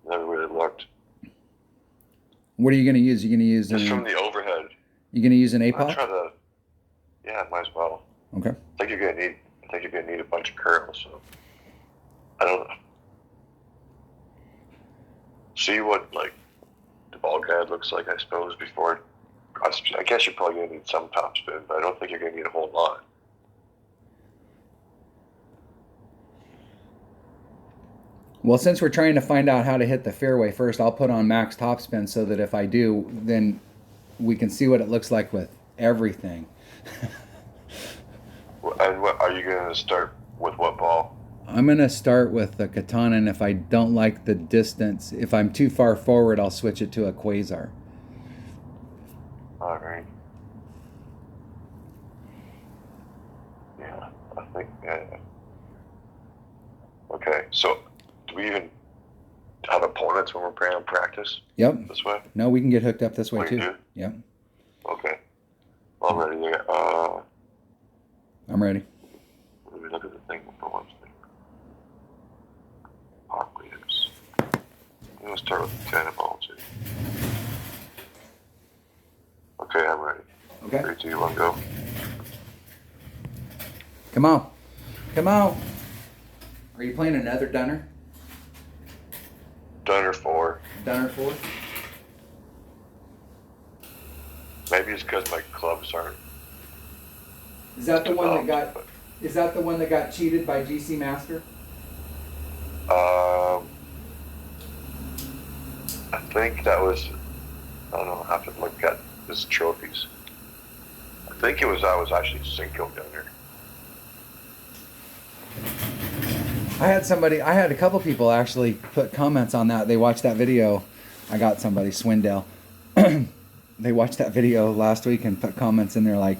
Never really looked. What are you going to use? You going to use Just from the overhead. You going to use an I'm APOC? trying to. Yeah, might as well. Okay. I think you're gonna need a bunch of curls. So I don't know. See what like the ball guide looks like, I suppose. Before, I guess you're probably gonna need some top spin, but I don't think you're gonna need a whole lot. Well, since we're trying to find out how to hit the fairway first, I'll put on max topspin so that if I do, then we can see what it looks like with everything. And what are you gonna start with? What ball? I'm going to start with the katana, and if I don't like the distance, if I'm too far forward, I'll switch it to a quasar. All right. Yeah, I think. Yeah. Okay, so do we even have opponents when we're playing practice? Yep. This way? No, we can get hooked up this way Oh, you too. do? Yep. Okay. Well, I'm ready. I'm ready. Let me look at the thing for one thing. Hawk leaders. I'm gonna start with the cannonball too. Okay, I'm ready. Okay. 3, 2, 1, go. Come on. Come on. Are you playing another dunner? Dunner 4. Dunner 4? Maybe it's because my clubs aren't. Is that the one that got? But, Is that the one that got cheated by GC Master? I think that was. I don't know. I have to look at his trophies. I think I was actually Cinco Dunner. I had a couple people actually put comments on that. They watched that video. I got somebody, Swindell. They watched that video last week and put comments in there like,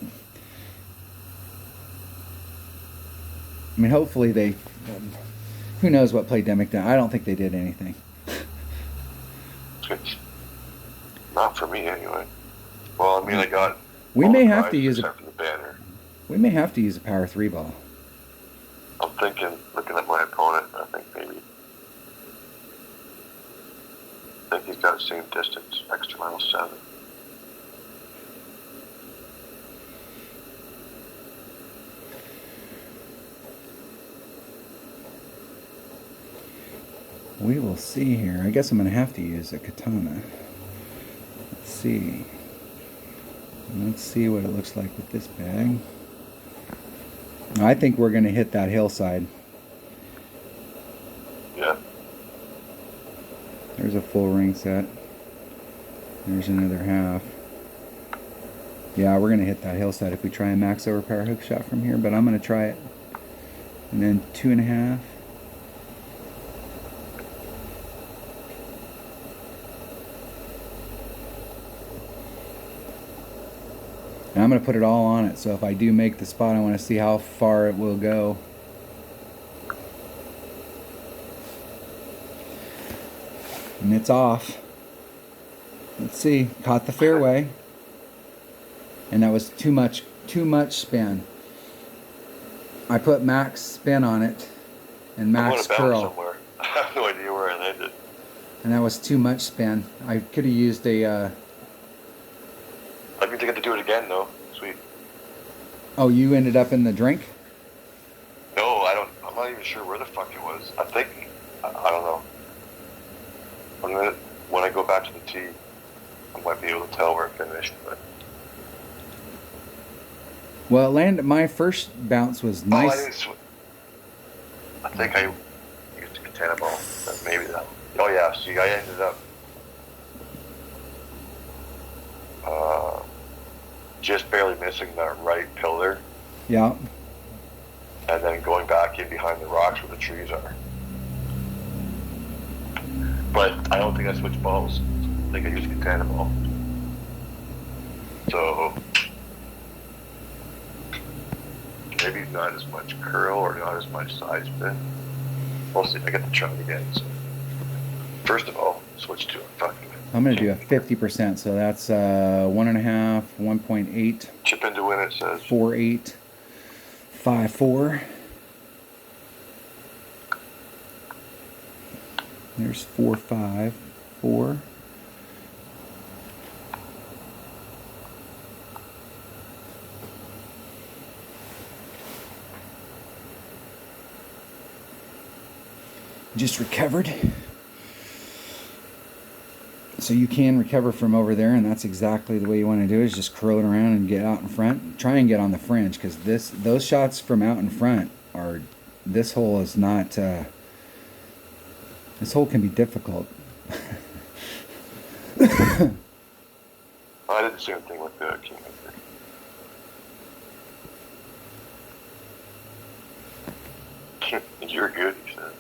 I mean, hopefully they, who knows what Playdemic did. I don't think they did anything. Not for me, anyway. Well, I mean, I got. We may have to use except for the banner. We may have to use a power 3 ball. I'm thinking, looking at my opponent, I think maybe. I think he's got the same distance, extra mile 7. We will see here. I guess I'm going to have to use a katana. Let's see. Let's see what it looks like with this bag. I think we're going to hit that hillside. Yeah. There's a full ring set. There's another half. Yeah, we're going to hit that hillside if we try a max overpower hook shot from here, but I'm going to try it. And then 2.5. And I'm going to put it all on it, so if I do make the spot, I want to see how far it will go. And it's off. Let's see, caught the fairway. And that was too much spin. I put max spin on it and max curl. Somewhere. I have no idea where I landed. And that was too much spin. I could have used a... I think I get to do it again, though. Sweet. Oh, you ended up in the drink? No, I'm not even sure where the fuck it was. I think, I don't know. When I go back to the tee, I might be able to tell where it finished, but... Well, my first bounce was nice. I think I used a katana ball. Maybe that. Oh yeah, see, I ended up just barely missing that right pillar. Yeah. And then going back in behind the rocks where the trees are. But I don't think I switched balls. I think I used a katana ball. So maybe not as much curl or not as much side spin. We'll see. I get to try it again. So first of all, switch to a fucking... I'm going to do a 50%, so that's 1.5, 1.8. Chip in to win, it says. 4.8, 5.4. There's 4.5, 4. Just recovered. So you can recover from over there, and that's exactly the way you want to do it, is just curl it around and get out in front. Try and get on the fringe, because those shots from out in front are... This hole is not... this hole can be difficult. I did the same thing with the King. You're good, he said.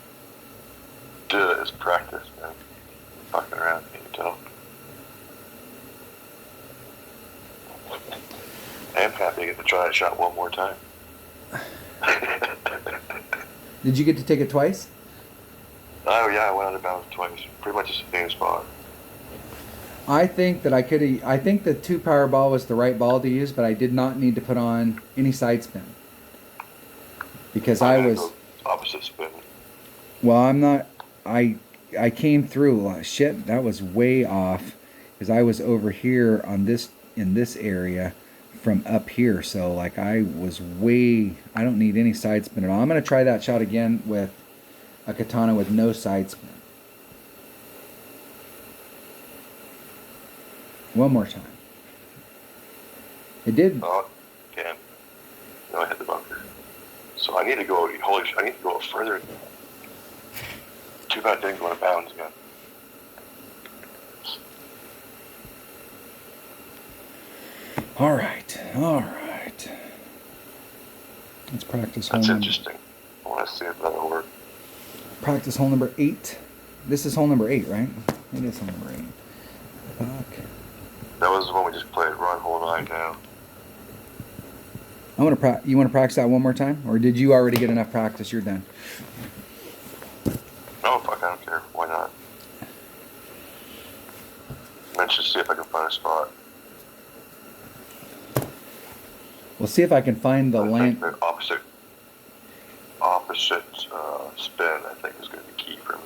Duh, it's practice, man. Fucking around, can you tell? I am happy I get to try that shot one more time. Did you get to take it twice? Oh yeah, I went out of bounds twice. Pretty much the same spot. I think that I think the 2 power ball was the right ball to use, but I did not need to put on any side spin. Because I was... Opposite spin. Well, I'm not... I came through. Shit, that was way off. Because I was over here on in this area from up here. So, like, I was way... I don't need any side spin at all. I'm going to try that shot again with a katana with no side spin. One more time. It did... Oh, damn. No, I hit the bunker. So I need to go... Holy shit, I need to go further. Too bad it didn't go out of bounds again. All right. Let's practice hole That's number... interesting. I want to see if that'll work. Practice hole number 8. This is hole number 8, right? It is hole number 8. Fuck. That was the one we just played. We're on hole 9 now. You want to practice that one more time? Or did you already get enough practice? You're done. No, fuck, I don't care. Why not? Let's just see if I can find a spot. We'll see if I can find the land. The opposite spin, I think, is going to be key for me.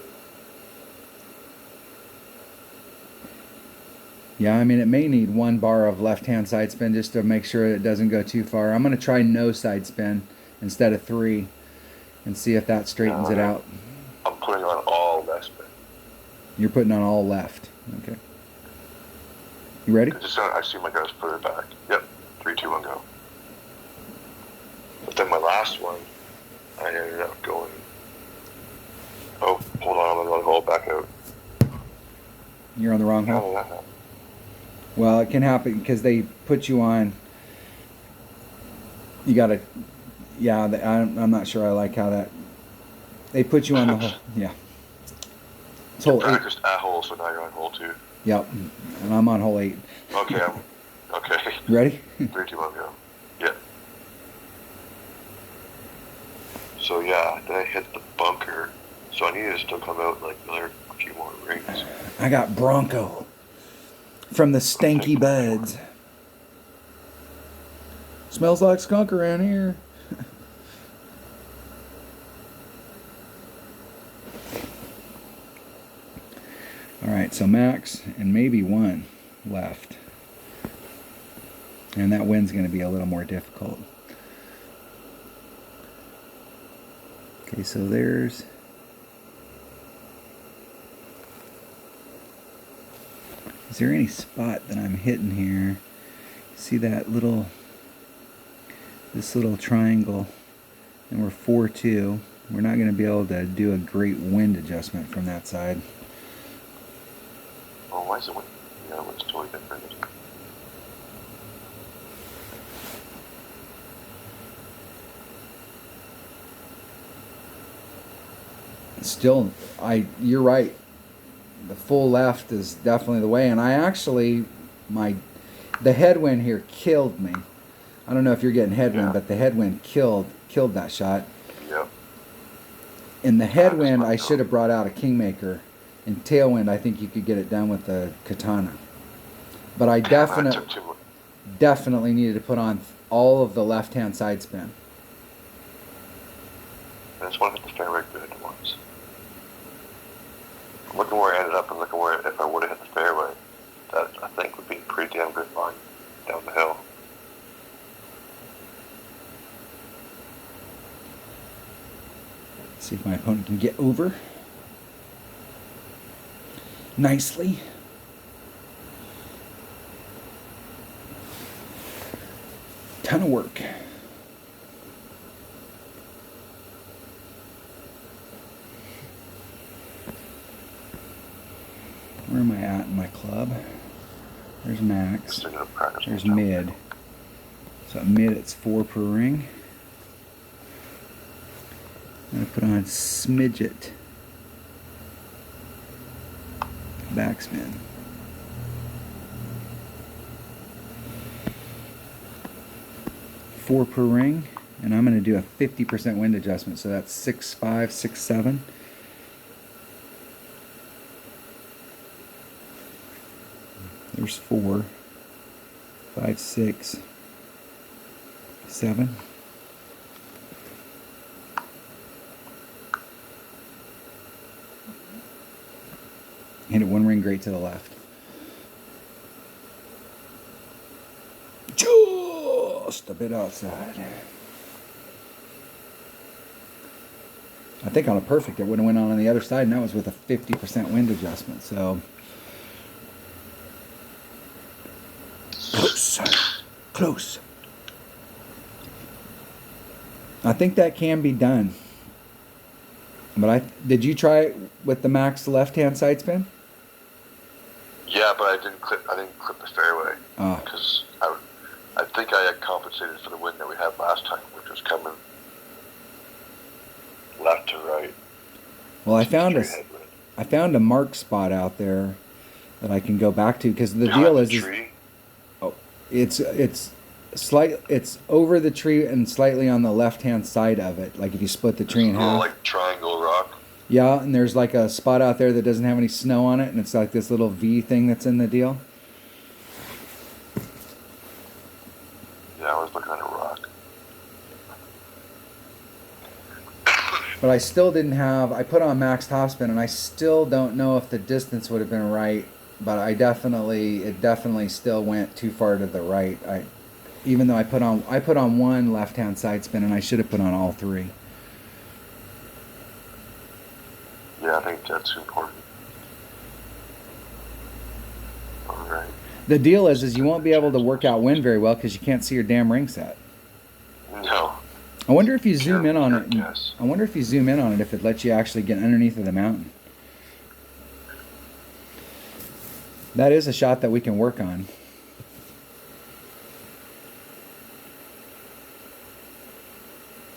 Yeah, I mean, it may need 1 bar of left-hand side spin just to make sure it doesn't go too far. I'm going to try no side spin instead of 3 and see if that straightens it out. I'm putting on all left spin. You're putting on all left. Okay. You ready? I see my guys further back. Yep. 3, 2, 1, go. But then my last one, I ended up going. Oh, hold on, I'm on the hole, back out. You're on the wrong hole? Oh, Well, it can happen because they put you on. You gotta. Yeah, I'm not sure I like how that. They put you on the hole. Yeah. It's hole 8. Practiced at hole, so now you're on hole 2. Yep. And I'm on hole 8. Okay, okay. You ready? 3, 2, 1, go. Yeah. So yeah, then I hit the bunker. So I needed to still come out like another few more rings. I got Bronco from the Stanky Buds. Smells like skunk around here. All right, so max and maybe 1 left. And that wind's going to be a little more difficult. Okay, so there's... Is there any spot that I'm hitting here? See that little... This little triangle, and we're 4-2. We're not going to be able to do a great wind adjustment from that side. Oh, why is it? Yeah, it's totally different. Still, you're right. The full left is definitely the way, and I actually, the headwind here killed me. I don't know if you're getting headwind, but the headwind killed that shot. Yep. In the headwind, I should have brought out a Kingmaker. In tailwind, I think you could get it done with the Katana. But I definitely needed to put on all of the left-hand side spin. I just want to hit the fairway good once. Looking where I ended up and looking where if I would have hit the fairway, that I think would be a pretty damn good line down the hill. See if my opponent can get over nicely. Ton of work. Where am I at in my club? There's max. There's mid. So at mid it's 4 per ring. I'm going to put on smidget. Backspin. Four per ring, and I'm going to do a 50% wind adjustment, so that's 6.5, 6.7. There's 4, 5, 6, 7. Hit it 1 ring great to the left. Just a bit outside. I think on a perfect it would have went on the other side, and that was with a 50% wind adjustment. So close. I think that can be done. But did you try it with the max left-hand side spin? Yeah, but I didn't clip the fairway because I think I had compensated for the wind that we had last time, which was coming left to right. Well, I found a mark spot out there that I can go back to, because the deal is it's over the tree and slightly on the left-hand side of it. Like if you split the tree in half. Like triangle rock. Yeah, and there's like a spot out there that doesn't have any snow on it, and it's like this little V thing that's in the deal. Yeah, I was looking at a rock. But I still didn't have, I put on max topspin, and I still don't know if the distance would have been right, but it definitely still went too far to the right. Even though I put on 1 left-hand side spin, and I should have put on all 3. Yeah, I think that's important. The deal is you won't be able to work out wind very well because you can't see your damn ring set. No. I wonder if you zoom in on it. Yes. I wonder if you zoom in on it, if it lets you actually get underneath of the mountain. That is a shot that we can work on.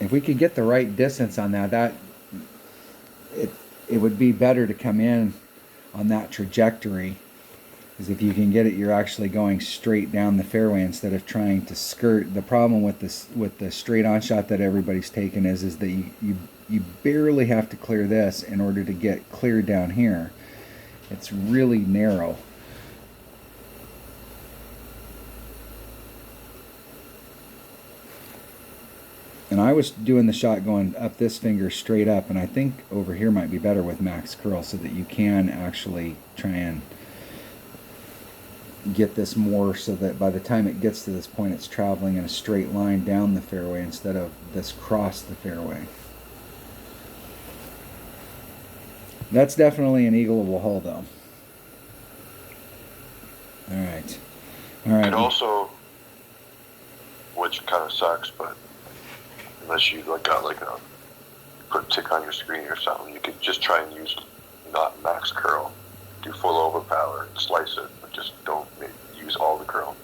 If we could get the right distance on that, it would be better to come in on that trajectory. Because if you can get it, you're actually going straight down the fairway instead of trying to skirt. The problem with the straight on shot that everybody's taken is that you barely have to clear this in order to get cleared down here. It's really narrow. And I was doing the shot going up this finger straight up, and I think over here might be better with max curl so that you can actually try and get this more so that by the time it gets to this point it's traveling in a straight line down the fairway instead of this cross the fairway. That's definitely an eagleable hole though. Alright. Alright. And also, which kind of sucks, but unless you got a put a tick on your screen or something, you could just try and use not max curl. Do full overpower and slice it, but just don't use all the curl.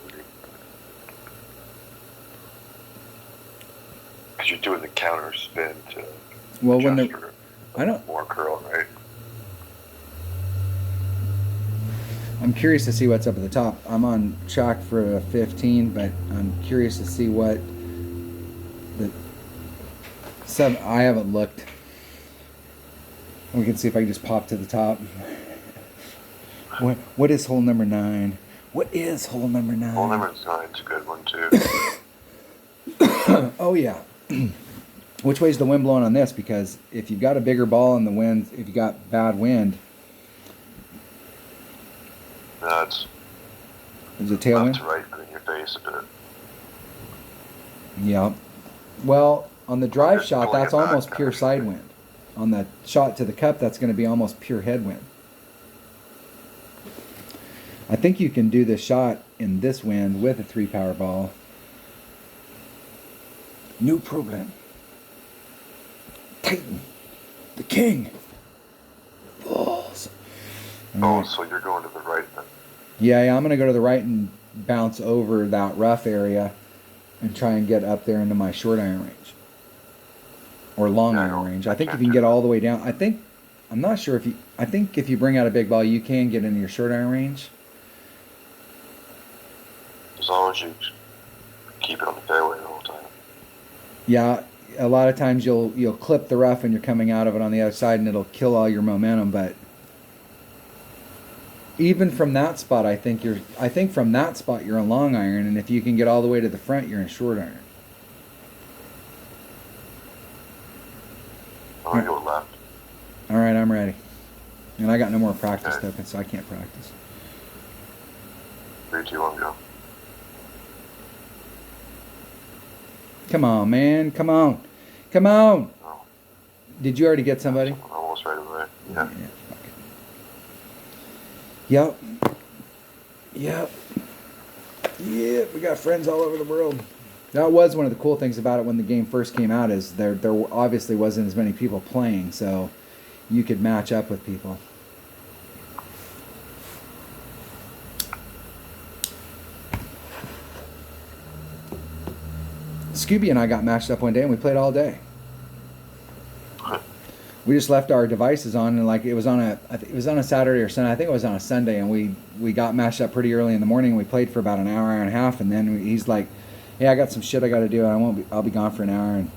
Because you're doing the counter spin to I don't more curl, right? I'm curious to see what's up at the top. I'm on track for a 15, but I'm curious to see what the 7. I haven't looked. We can see if I can just pop to the top. What is hole number 9? What is hole number 9? Hole number 9's a good one too. Oh yeah. Which way's the wind blowing on this? Because if you've got a bigger ball in the wind, if you got bad wind, Is it tailwind? Left to right in your face a bit. Yeah. Well, on the drive shot, that's almost pure side wind. On the shot to the cup, that's going to be almost pure headwind. I think you can do this shot in this wind with a 3-power ball. No problem. Titan, the king. Balls. Oh, so you're going to the right then? Yeah, I'm going to go to the right and bounce over that rough area and try and get up there into my short iron range. Or long iron range. I think if you can get all the way down, I'm not sure I think if you bring out a big ball, you can get into your short iron range. As long as you keep it on the fairway the whole time. Yeah, a lot of times you'll clip the rough and you're coming out of it on the other side and it'll kill all your momentum, but even from that spot, I think from that spot you're a long iron, and if you can get all the way to the front, you're in short iron. I'm going to go left. All right, I'm ready. And I got no more practice tokens, so I can't practice. 3, 2, 1, go. Come on, man. Come on. Come on. Oh. Did you already get somebody? Almost right away. Yeah. Yep. Yep. Yeah, we got friends all over the world. That was one of the cool things about it when the game first came out, is there obviously wasn't as many people playing, so you could match up with people. Scooby and I got matched up one day and we played all day. We just left our devices on, and it was on a Saturday or Sunday. I think it was on a Sunday, and we got matched up pretty early in the morning. We played for about an hour and a half, and then he's like, "Hey, I got some shit I got to do. I'll be gone for an hour." And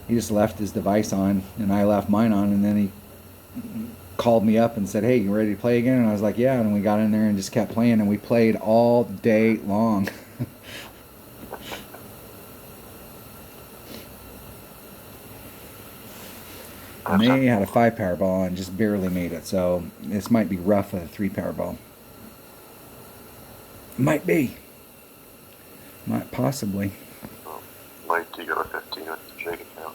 he just left his device on, and I left mine on, and then he called me up and said, "Hey, you ready to play again?" And I was like, "Yeah." And we got in there and just kept playing, and we played all day long. And they had a 5-power ball and just barely made it, so this might be rough with a 3-power ball. Might be. Might possibly. Might you got a 15 with the shake account.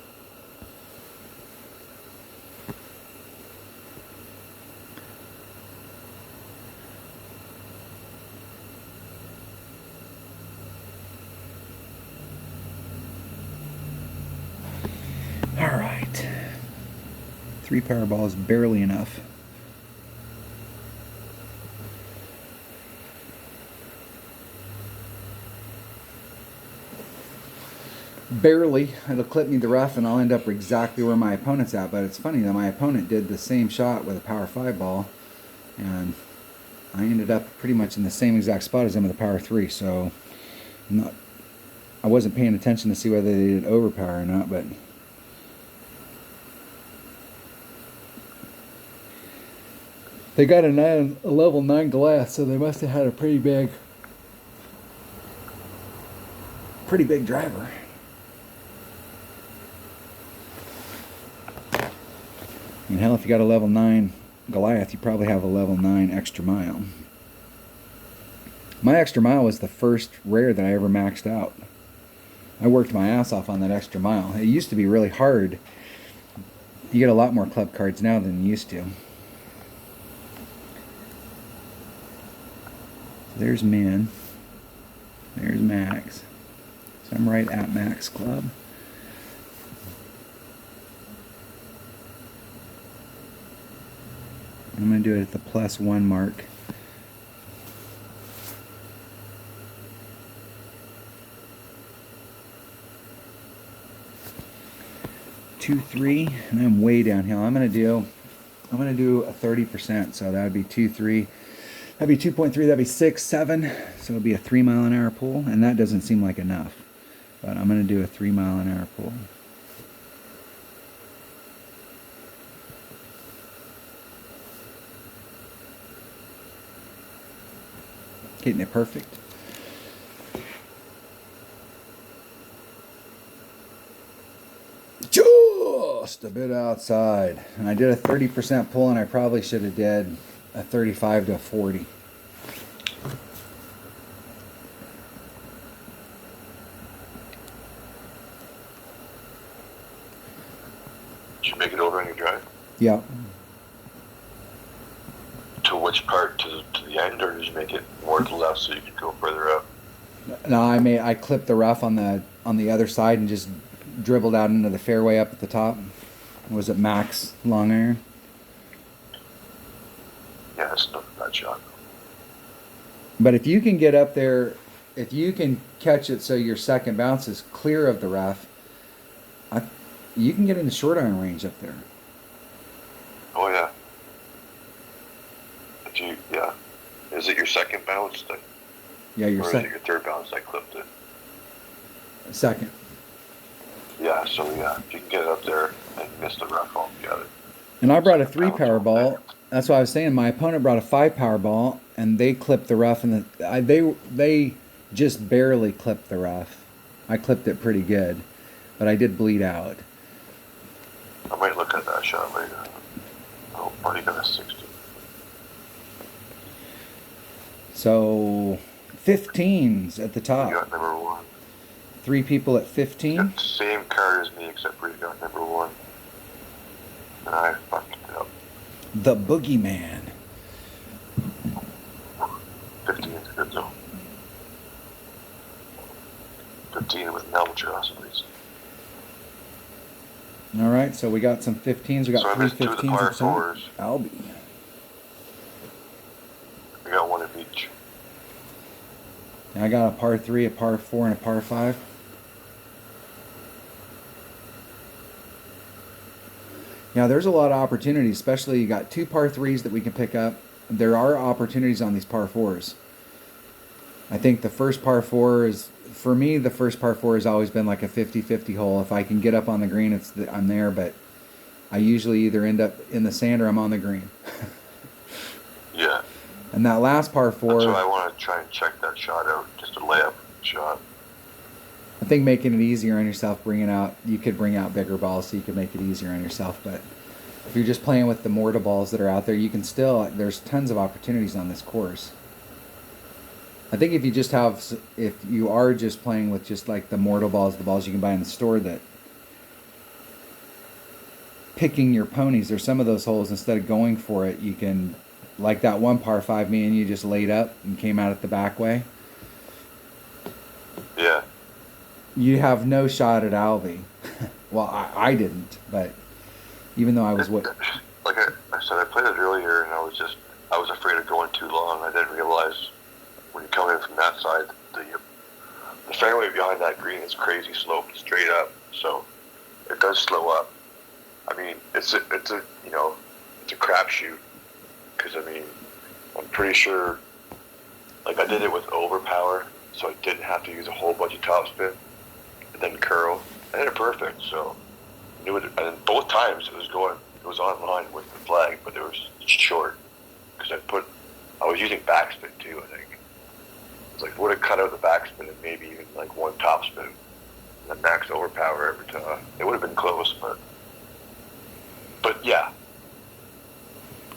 3 power ball is barely enough. Barely. It'll clip me the rough and I'll end up exactly where my opponent's at. But it's funny that my opponent did the same shot with a power 5 ball, and I ended up pretty much in the same exact spot as them with a power 3. So I wasn't paying attention to see whether they did overpower or not, but they got a level 9 glass, so they must have had a pretty big driver. And hell, if you got a level 9 Goliath, you probably have a level 9 extra mile. My extra mile was the first rare that I ever maxed out. I worked my ass off on that extra mile. It used to be really hard. You get a lot more club cards now than you used to. So there's Min. There's Max. So I'm right at Max Club. I'm going to do it at the +1 mark. Two, 3, and I'm way downhill. I'm going to do a 30%, so that would be 2, 3. That'd be 2.3. That'd be 6, 7. So it'll be a 3 mile an hour pull, and that doesn't seem like enough. But I'm going to do a 3 mile an hour pull. Getting it perfect. Just a bit outside. And I did a 30% pull, and I probably should have did a 35 to 40. Did you make it over on your drive? Yeah. To which part? To the end, or did you make it more to the left so you could go further up? No, I clipped the rough on the other side and just dribbled out into the fairway up at the top. Was it Max long iron? Yeah, it's not a bad shot. But if you can get up there, if you can catch it so your second bounce is clear of the rough, you can get in the short iron range up there. Oh yeah. Yeah. Is it your second bounce that? Yeah, your or is it your third bounce that clipped it? Second. Yeah, so yeah, if you can get it up there and miss the rough altogether. And I brought a 3 power ball. That's what I was saying. My opponent brought a 5 power ball, and they clipped the rough, and they just barely clipped the rough. I clipped it pretty good, but I did bleed out. I might look at that shot later. Oh, already got a 60. So 15's at the top. You got number 1. 3 people at You 15. got the same card as me, except for you got number 1. And I fucked it up. The Boogeyman. 15 is good though. 15 with an albatross, please. All right, so we got some 15s. We got So I 3 missed 2 of the 15s. par at some. 4s. Albie. I got 1 of each. I got a par 3, a par 4, and a par 5. Yeah, there's a lot of opportunities, especially you got 2 par 3s that we can pick up. There are opportunities on these par 4s. I think the first par 4 is, for me, the first par 4 has always been like a 50-50 hole. If I can get up on the green, I'm there, but I usually either end up in the sand or I'm on the green. Yeah. And that last par 4... So I want to try and check that shot out, just a layup shot. I think making it easier on yourself, you could bring out bigger balls so you could make it easier on yourself, but if you're just playing with the mortar balls that are out there, you can still, there's tons of opportunities on this course. I think if you are just playing with just like the mortar balls, the balls you can buy in the store, that picking your ponies, there's some of those holes, instead of going for it, you can, like that one par 5 me and you just laid up and came out at the back way. Yeah. You have no shot at Albie. Well, I didn't, but even though I was Like I said, I played it earlier, and I was afraid of going too long. I didn't realize when you come in from that side, the fairway behind that green is crazy sloped straight up, so it does slow up. I mean, it's a crapshoot, because I mean, I'm pretty sure, like I did it with overpower, so I didn't have to use a whole bunch of topspin and then curl. I did it perfect, so and both times it was on line with the flag, but it was short because I was using backspin too. I think it's like would have cut out the backspin and maybe even like one topspin and then max overpower every time. It would have been close, but yeah.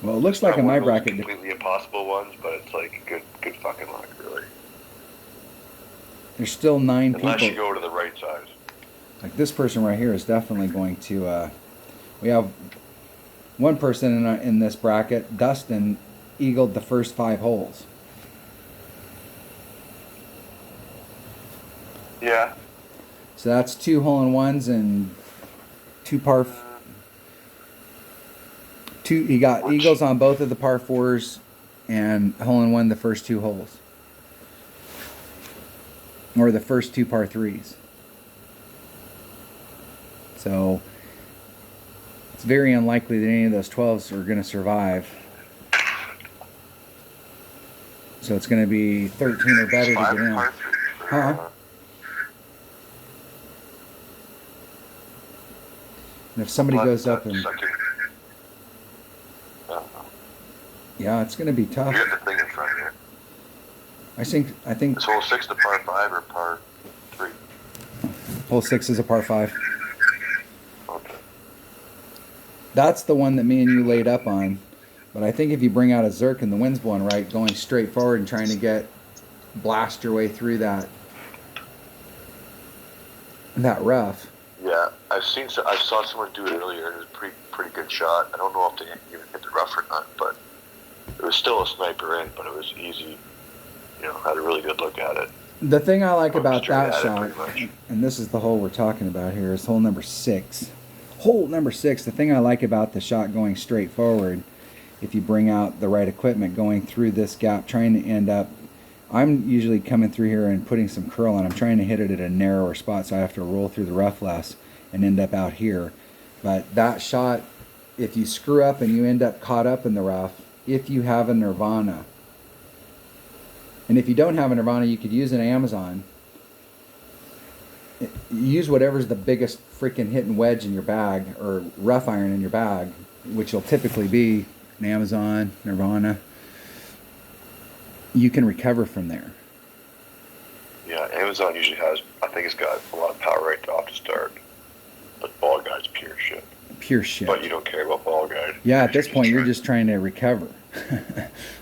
Well, it looks like in my bracket, completely impossible ones, but it's like good fucking luck, really. There's still 9 Unless people. you go to the right side. Like this person right here is definitely going to. We have one person in this bracket. Dustin eagled the first 5 holes. Yeah. So that's 2 hole-in-ones and 2 par. He got eagles on both of the par 4s and hole-in-one the first 2 holes. Or the first 2 par 3s. So it's very unlikely that any of those 12s are going to survive. So it's going to be 13 or better to get in. Huh? And if somebody goes up and... Yeah, it's going to be tough. You got the thing in front of you. I think Is hole 6 the par 5 or par 3? hole 6 is a par 5. Okay. That's the one that me and you laid up on. But I think if you bring out a Zerk and the wind's blowing right, going straight forward and trying to blast your way through that rough. Yeah, I saw someone do it earlier. It was a pretty good shot. I don't know if they even hit the rough or not, but it was still a sniper in, but it was easy. You know, had a really good look at it. The thing I like about that shot, and this is the hole we're talking about here, is hole number 6. Hole number 6, the thing I like about the shot going straight forward, if you bring out the right equipment, going through this gap, trying to end up, I'm usually coming through here and putting some curl on. I'm trying to hit it at a narrower spot so I have to roll through the rough less and end up out here. But that shot, if you screw up and you end up caught up in the rough, if you have a Nirvana, and if you don't have a Nirvana, you could use an Amazon. Use whatever's the biggest freaking hitting wedge in your bag, or rough iron in your bag, which will typically be an Amazon, Nirvana. You can recover from there. Yeah, Amazon usually has, I think it's got a lot of power right off to start. But ball guide's pure shit. Pure shit. But you don't care about ball guide. Yeah, at this point, you're just trying to recover.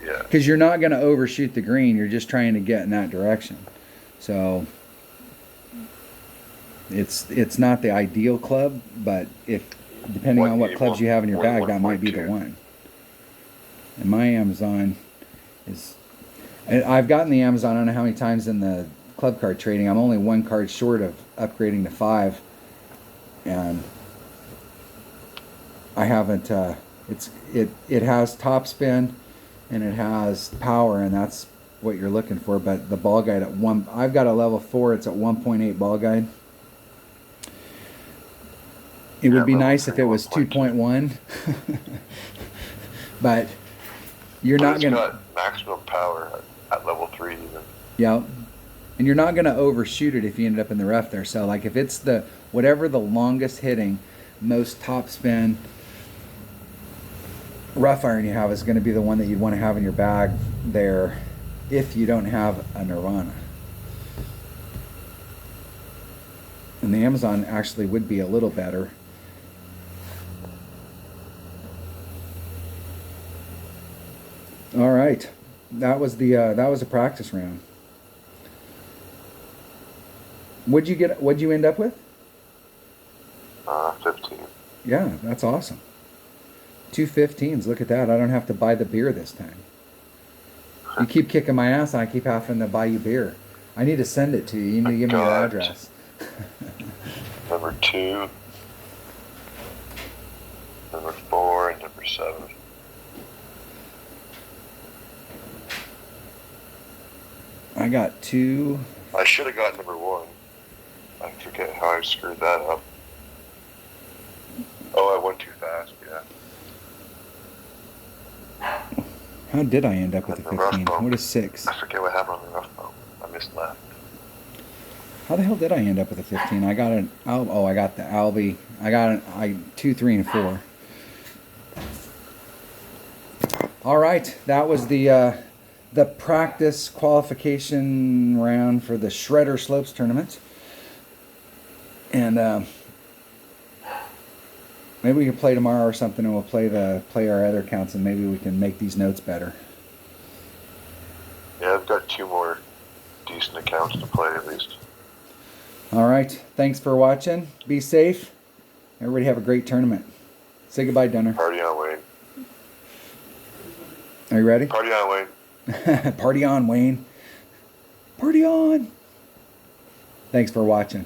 Yeah. Because you're not going to overshoot the green. You're just trying to get in that direction. So it's not the ideal club, but depending on what clubs you have in your bag, that might be the one. And my Amazon is... I've gotten the Amazon, I don't know how many times in the club card trading. I'm only 1 card short of upgrading to 5. And I haven't... It has top spin and it has power, and that's what you're looking for. But the ball guide I've got a level 4. It's at 1.8 ball guide. It would be nice if it was 2.1, but you're not going to. It's got maximum power at level 3 even. Yeah, and you're not going to overshoot it if you end up in the rough there. So like if it's whatever the longest hitting, most top spin rough iron you have is going to be the one that you'd want to have in your bag there if you don't have a Nirvana. And the Amazon actually would be a little better. All right, that was a practice round. What'd you end up with? 15. Yeah, that's awesome. 2 15s. Look at that. I don't have to buy the beer this time. You keep kicking my ass, and I keep having to buy you beer. I need to send it to you. You need to give me your address. Number 2. Number 4 and number 7. I got 2. I should have got number 1. I forget how I screwed that up. Oh, I went too fast, yeah. How did I end up with a And the rough 15? bump. What is 6? I forget what happened on the rough bump. I missed that. How the hell did I end up with a 15? I got I got the Albie. I got 2, 3, and 4. All right, that was the practice qualification round for the Shredder Slopes tournament. And maybe we can play tomorrow or something, and we'll play our other accounts, and maybe we can make these notes better. Yeah, I've got 2 more decent accounts to play at least. All right, thanks for watching. Be safe. Everybody have a great tournament. Say goodbye, Dunner. Party on, Wayne. Are you ready? Party on, Wayne. Party on, Wayne. Party on. Thanks for watching.